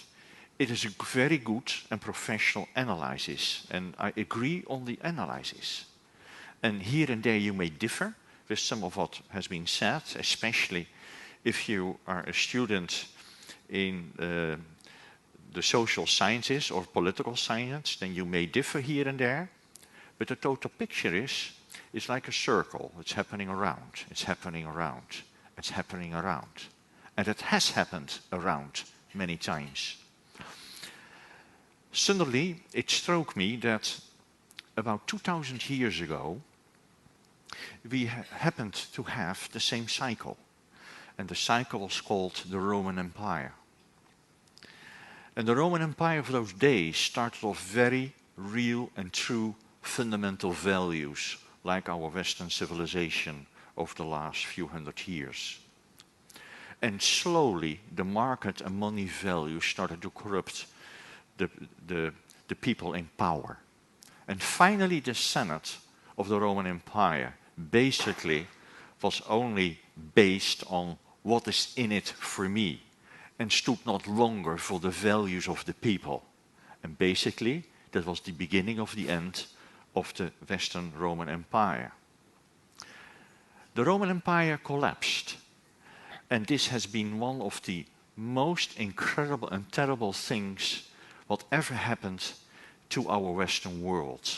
It is a very good and professional analysis, and I agree on the analysis. And here and there you may differ with some of what has been said, especially if you are a student in the social sciences or political science, then you may differ here and there. But the total picture is like a circle. It's happening around, it's happening around, it's happening around. And it has happened around many times. Suddenly, it struck me that about 2,000 years ago, we happened to have the same cycle. And the cycle was called the Roman Empire. And the Roman Empire of those days started off very real and true fundamental values, like our Western civilization over the last few hundred years. And slowly, the market and money values started to corrupt the people in power. And finally, the Senate of the Roman Empire basically was only based on what is in it for me, and stood not longer for the values of the people. And basically, that was the beginning of the end of the Western Roman Empire. The Roman Empire collapsed, and this has been one of the most incredible and terrible things whatever happened to our Western world.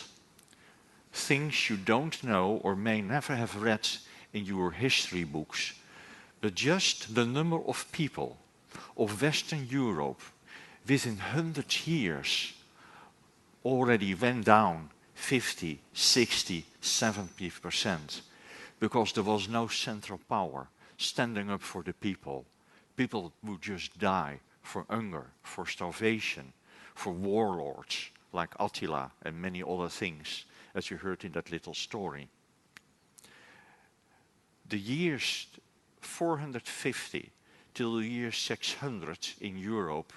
Things you don't know or may never have read in your history books, but just the number of people of Western Europe within 100 years already went down 50, 60, 70%, because there was no central power standing up for the people. People would just die for hunger, for starvation, for warlords like Attila and many other things, as you heard in that little story. The years 450 till the year 600 in Europe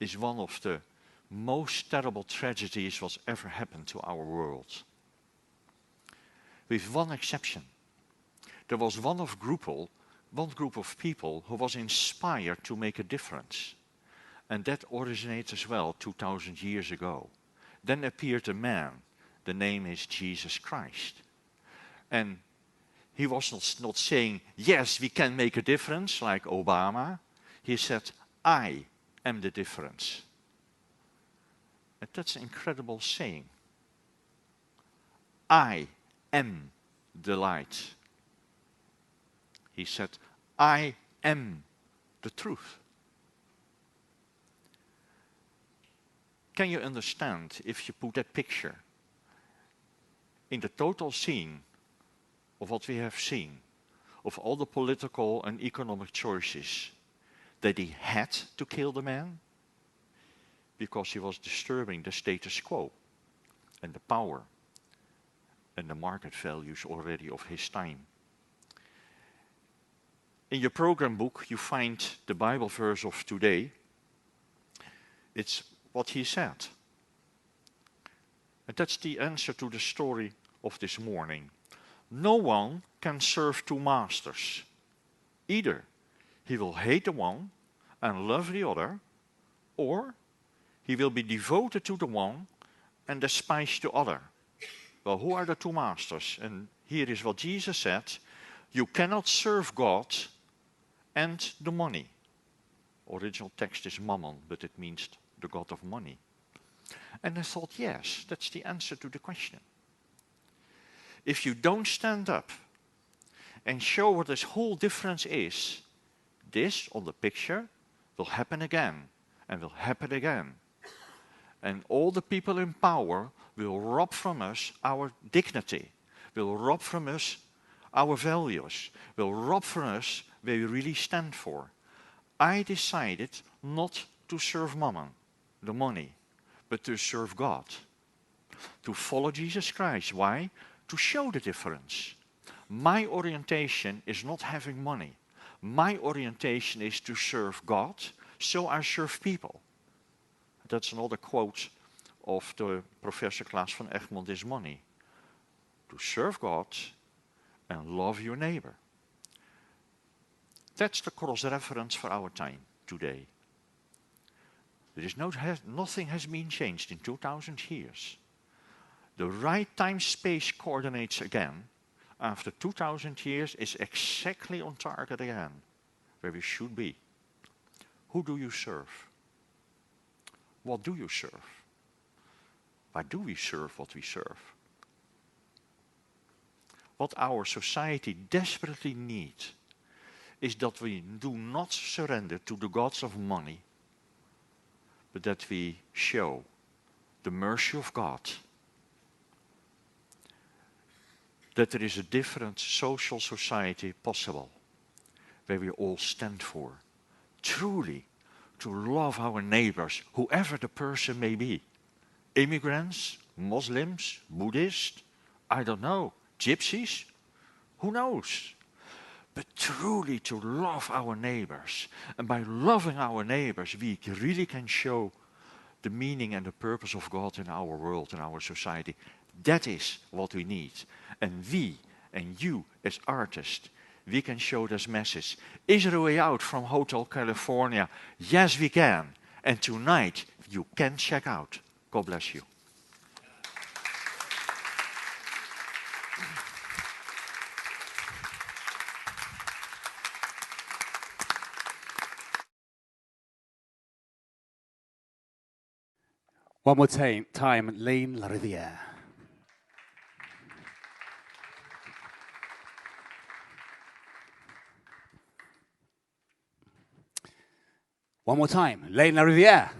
is one of the most terrible tragedies what's ever happened to our world. With one exception. There was one group of people who was inspired to make a difference. And that originates as well 2,000 years ago. Then appeared a man, the name is Jesus Christ. And he was not saying, yes, we can make a difference, like Obama. He said, I am the difference. And that's an incredible saying. I am the light. He said, I am the truth. Can you understand if you put that picture in the total scene of what we have seen, of all the political and economic choices, that he had to kill the man because he was disturbing the status quo and the power and the market values already of his time. In your program book, you find the Bible verse of today. It's what he said. And that's the answer to the story of this morning. No one can serve two masters. Either he will hate the one and love the other, or he will be devoted to the one and despise the other. Well, who are the two masters? And here is what Jesus said. You cannot serve God and the money. Original text is mammon, but it means the god of money. And I thought, yes, that's the answer to the question. If you don't stand up and show what this whole difference is, this on the picture will happen again and will happen again. And all the people in power will rob from us our dignity, will rob from us our values, will rob from us where we really stand for. I decided not to serve mammon, the money, but to serve God. To follow Jesus Christ. Why? To show the difference. My orientation is not having money. My orientation is to serve God, so I serve people. That's another quote of the Professor Klaas van Egmond is money. to serve God and love your neighbor. That's the cross-reference for our time today. Nothing has been changed in 2,000 years. The right time-space coordinates again, after 2,000 years, is exactly on target again, where we should be. Who do you serve? What do you serve? Why do we serve what we serve? What our society desperately needs is that we do not surrender to the gods of money, but that we show the mercy of God, that there is a different social society possible, where we all stand for, truly to love our neighbors, whoever the person may be. Immigrants, Muslims, Buddhists, I don't know, gypsies, who knows? But truly to love our neighbors. And by loving our neighbors, we really can show the meaning and the purpose of God in our world, in our society. That is what we need. And we, and you as artists, we can show this message. Is there a way out from Hotel California? Yes, we can. And tonight, you can check out. God bless you. One more time, Lane La Rivière. One more time, Lane La Rivière.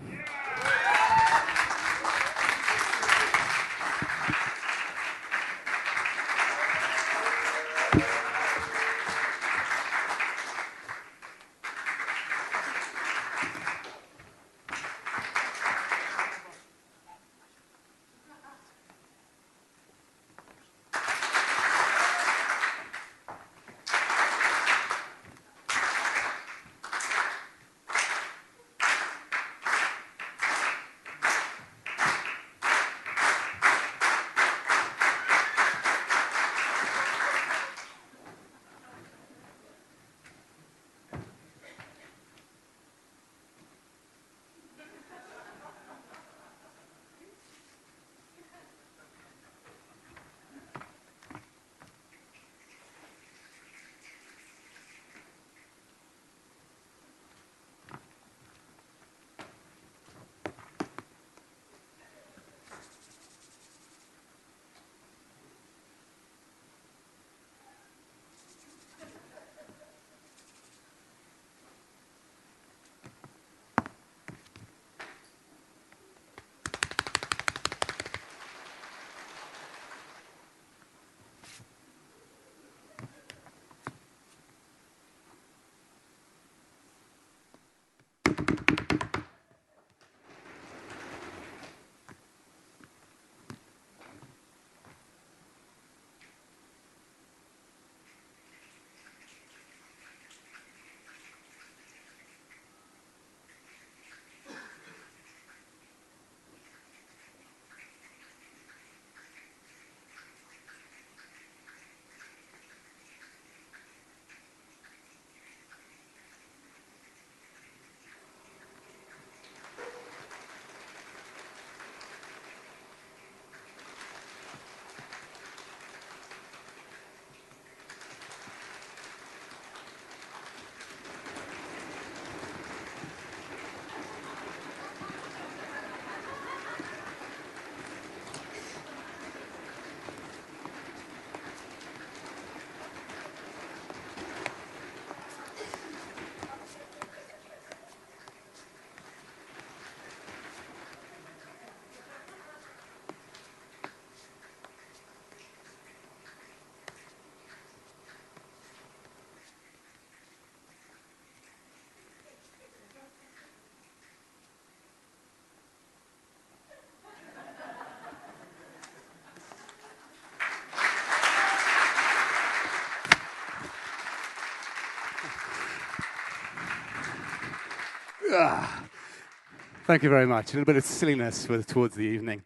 Thank you very much. A little bit of silliness towards the evening.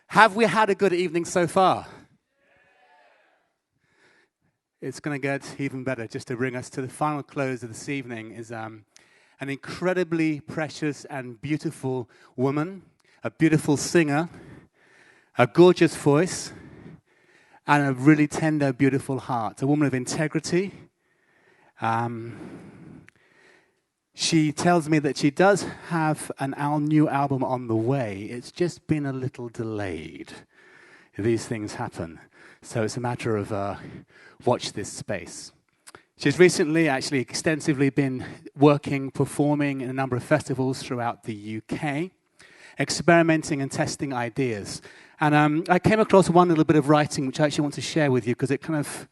Have we had a good evening so far? it's going to get even better. Just to bring us to the final close of this evening is an incredibly precious and beautiful woman, a beautiful singer, a gorgeous voice, and a really tender, beautiful heart. A woman of integrity. She tells me that she does have a new album on the way. It's just been a little delayed. These things happen. So it's a matter of watch this space. She's recently actually extensively been working, performing in a number of festivals throughout the UK, experimenting and testing ideas. And I came across one little bit of writing which I actually want to share with you because it kind of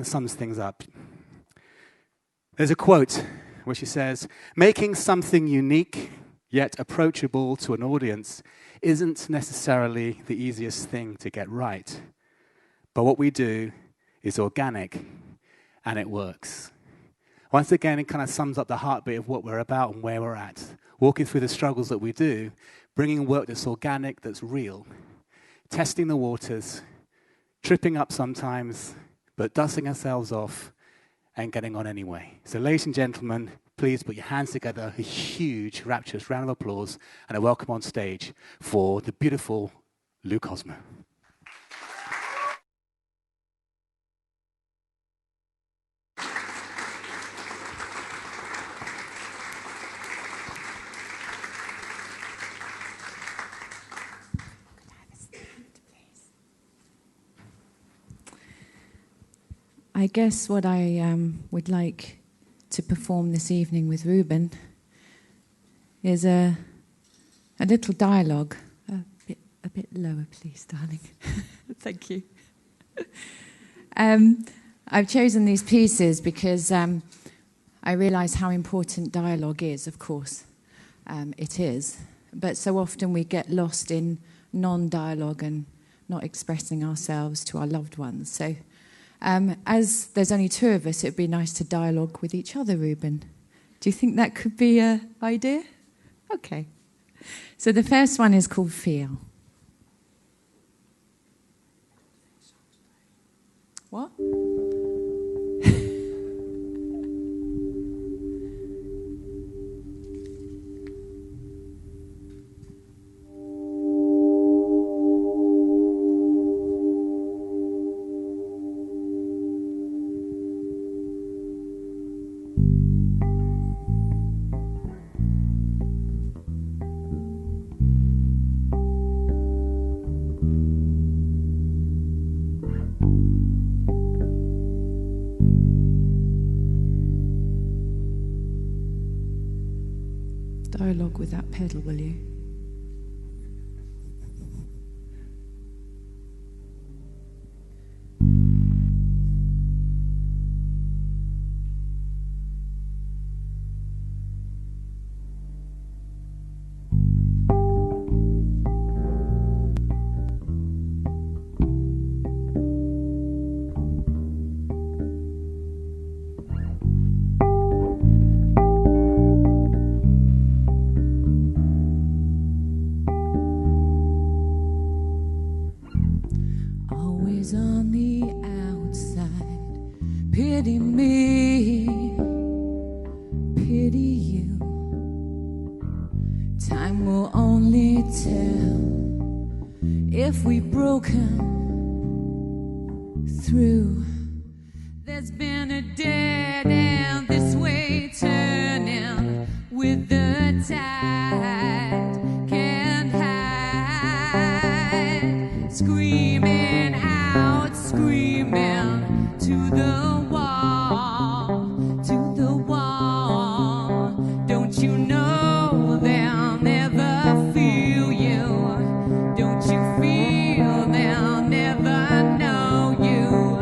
sums things up. There's a quote where she says, "Making something unique yet approachable to an audience isn't necessarily the easiest thing to get right. But what we do is organic and it works." Once again, it kind of sums up the heartbeat of what we're about and where we're at. Walking through the struggles that we do, bringing work that's organic, that's real, testing the waters, tripping up sometimes, but dusting ourselves off and getting on anyway. So ladies and gentlemen, please put your hands together, a huge, rapturous round of applause, and a welcome on stage for the beautiful Lou Cosmo. I guess what I would like to perform this evening with Ruben is a little dialogue. A bit lower, please, darling. Thank you. I've chosen these pieces because I realise how important dialogue is, of course. It is. But so often we get lost in non-dialogue and not expressing ourselves to our loved ones. So as there's only two of us, it'd be nice to dialogue with each other, Ruben. Do you think that could be an idea? Okay. So the first one is called Feel. What? Dialogue with that pedal, will you? On the outside, pity me, pity you. Time will only tell if we've broken through. There's been a dead end this way, turning with the tide. Can't hide, screaming out, screaming to the wall, don't you know they'll never feel you? Don't you feel they'll never know you?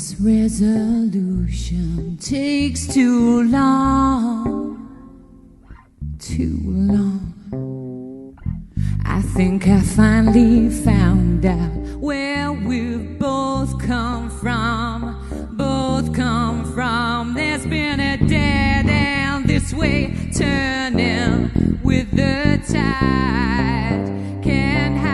this resolution takes too long, too long. I think I finally found out where we've both come from, both come from. There's been a dead end this way, turning with the tide. Can't hide,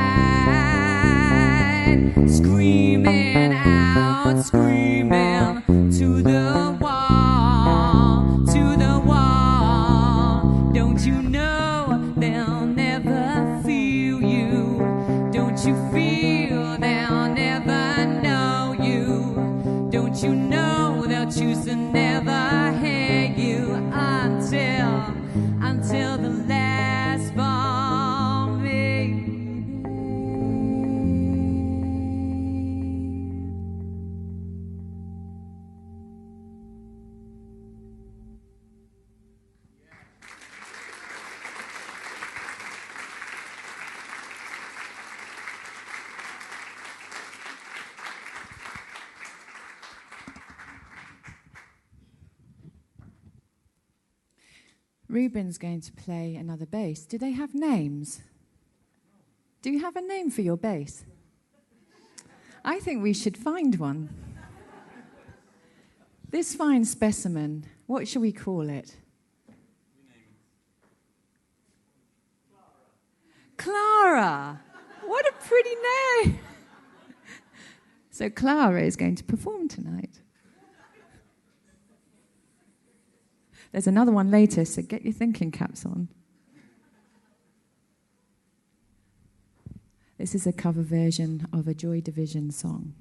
screaming out, screaming to the wall, to the wall. Don't you know they'll never feel you? Don't you feel they'll never know you? Don't you know they'll choose to never hate you until the last bomb, baby. Ruben's going to play another bass. Do they have names? Do you have a name for your bass? I think we should find one. This fine specimen, what shall we call it? Clara. What a pretty name. So Clara is going to perform tonight. There's another one later, so get your thinking caps on. This is a cover version of a Joy Division song.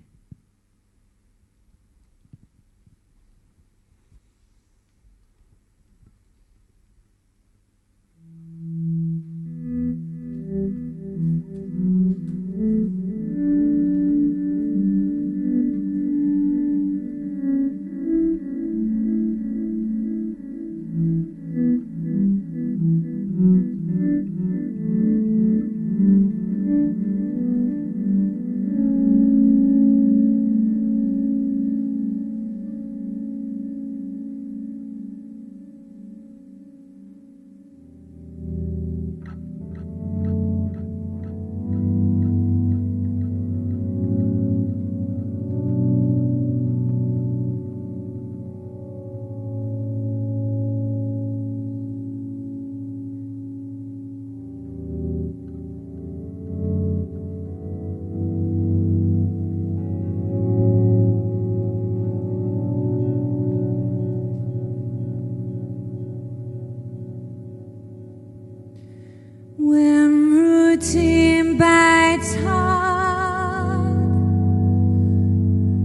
When routine bites hard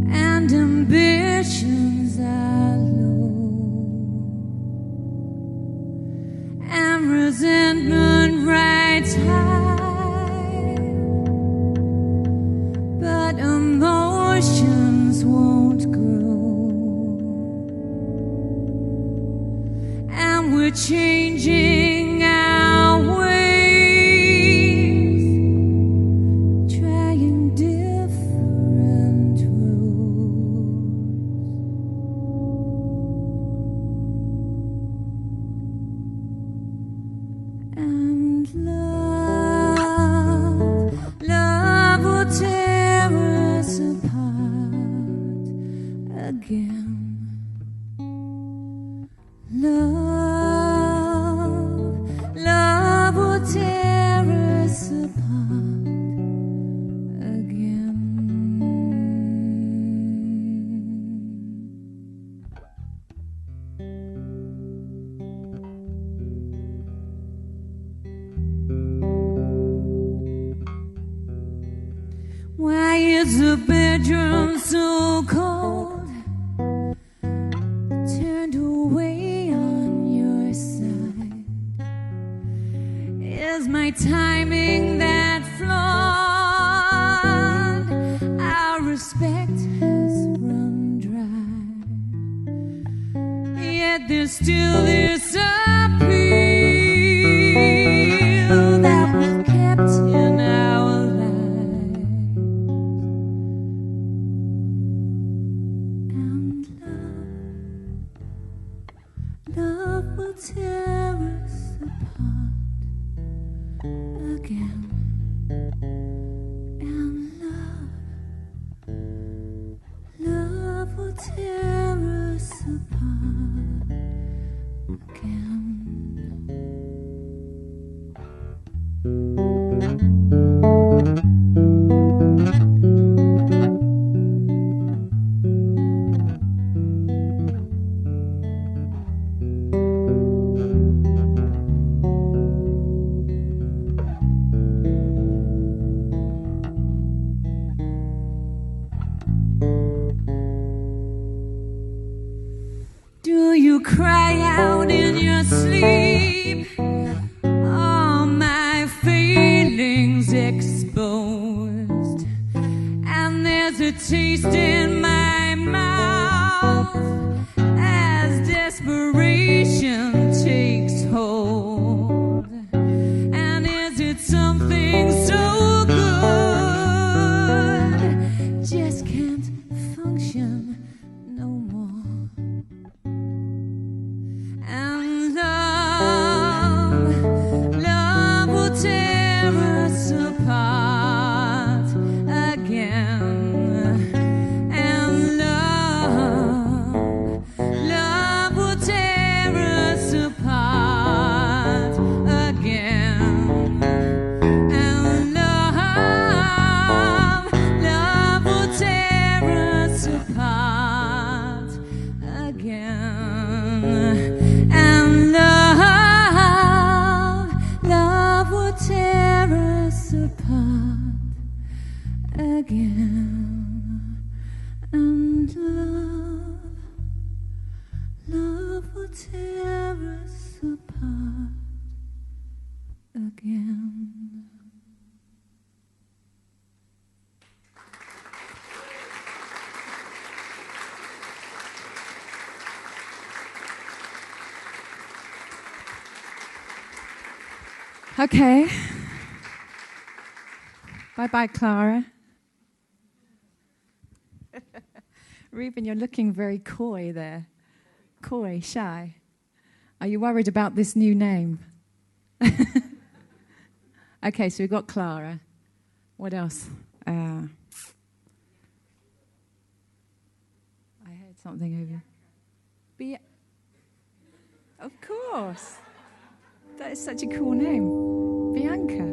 and ambitions are low and resentment rides high, but emotions won't grow, and we're changing our ways. Love will tear us apart again. Love will tear us apart again. Why is the bedroom so cold? Turned away on your side. Is my timing that flawed? Our respect has run dry. Yet there's still this appeal that we've kept in our lives. will tear us apart again. And love will tear us apart again. Do you cry out in your sleep? Are my feelings exposed? And there's a taste in my mouth as desperation takes hold. And is it something so good? Just can't function no more. And love will tear us apart again. And love will tear us apart again. And love will tear us apart again. And love will tear us apart again. And love will tear us apart again. Okay. Bye-bye, Clara. Reuben, you're looking very coy there. Coy, shy. Are you worried about this new name? Okay, so we've got Clara. What else? I heard something over. Of course. That is such a cool name. Bianca.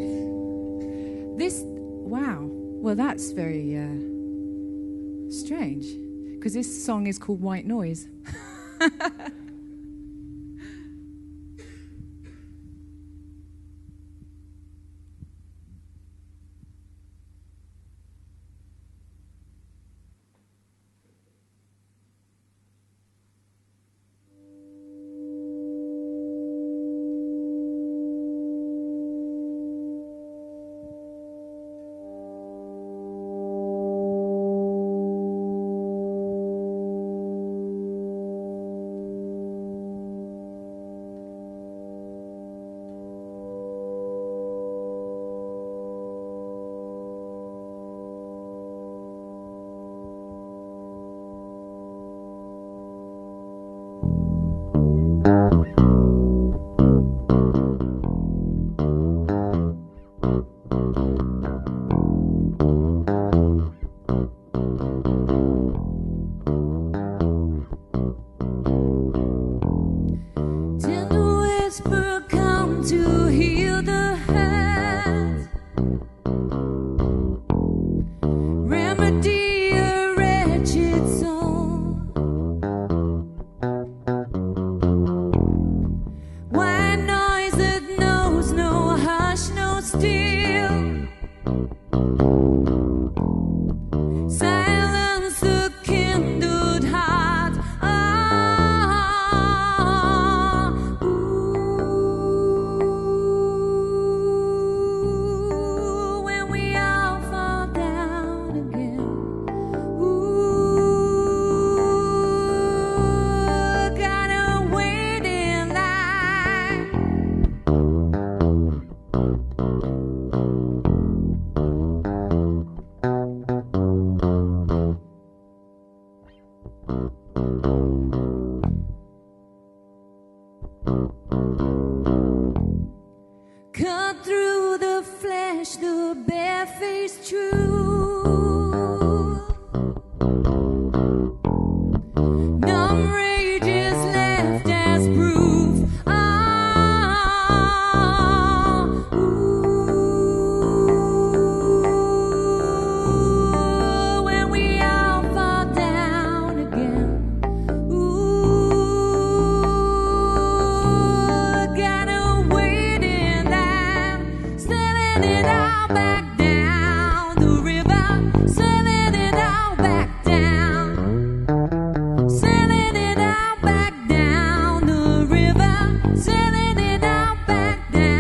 Wow. Well, that's very strange, because this song is called White Noise. sailing it all back down, sailing it all back down the river, sailing it all back down.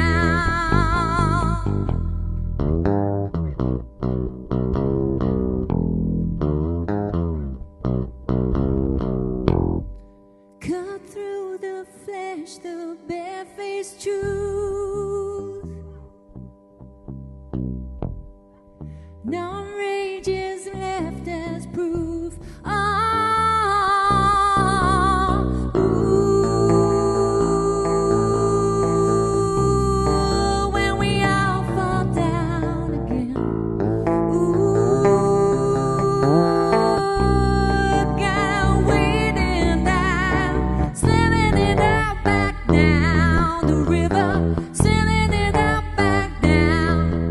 Cut through the flesh, the barefaced truth. No rage is left as proof. Oh, ooh, when we all fall down again. Ooh, God waiting there, sailing it out back down the river, sailing it out back down,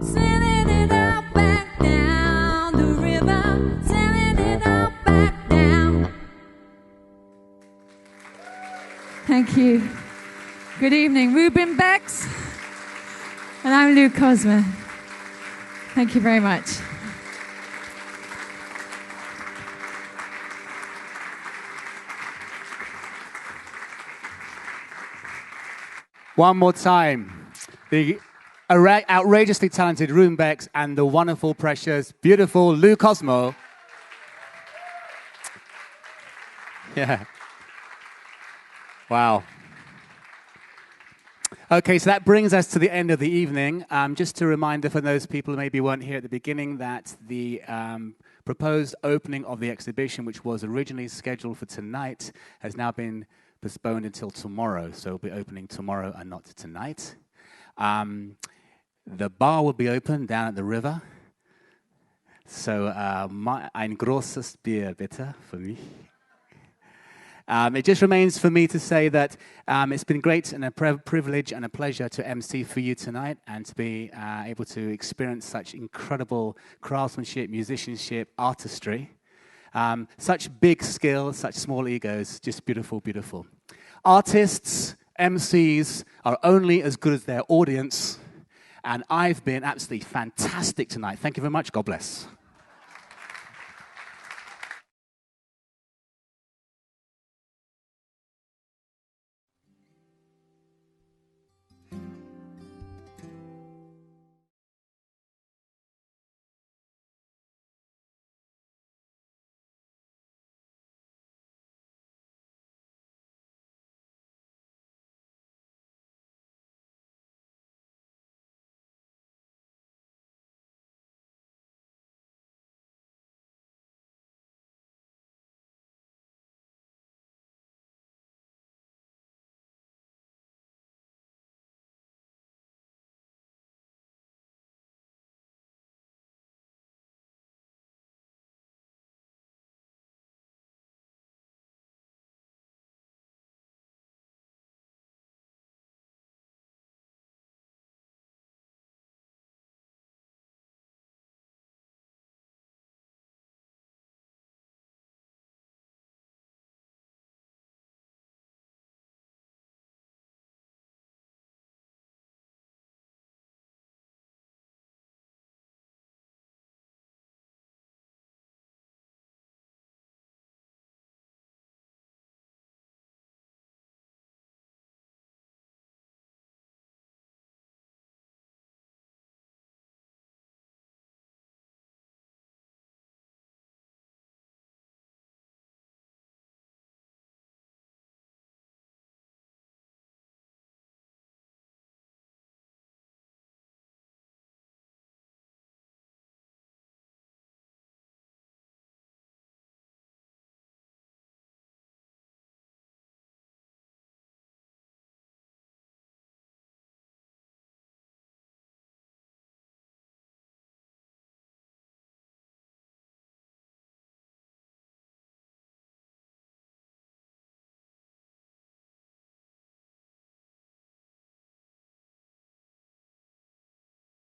sailing it out back down the river, sailing it out back down. Thank you. Good evening, Ruben Bex, and I'm Lou Cosma. Thank you very much. One more time. The outrageously talented Ruben Bex and the wonderful, precious, beautiful Lou Cosmo. Yeah. Wow. Okay, so that brings us to the end of the evening. Just a reminder for those people who maybe weren't here at the beginning that the proposed opening of the exhibition, which was originally scheduled for tonight, has now been postponed until tomorrow. So it'll be opening tomorrow and not tonight. The bar will be open down at the river. So ein großes Bier, bitte, für mich. It just remains for me to say that it's been great and a privilege and a pleasure to MC for you tonight and to be able to experience such incredible craftsmanship, musicianship, artistry. Such big skill, such small egos, just beautiful, beautiful. Artists, MCs are only as good as their audience, and I've been absolutely fantastic tonight. Thank you very much. God bless.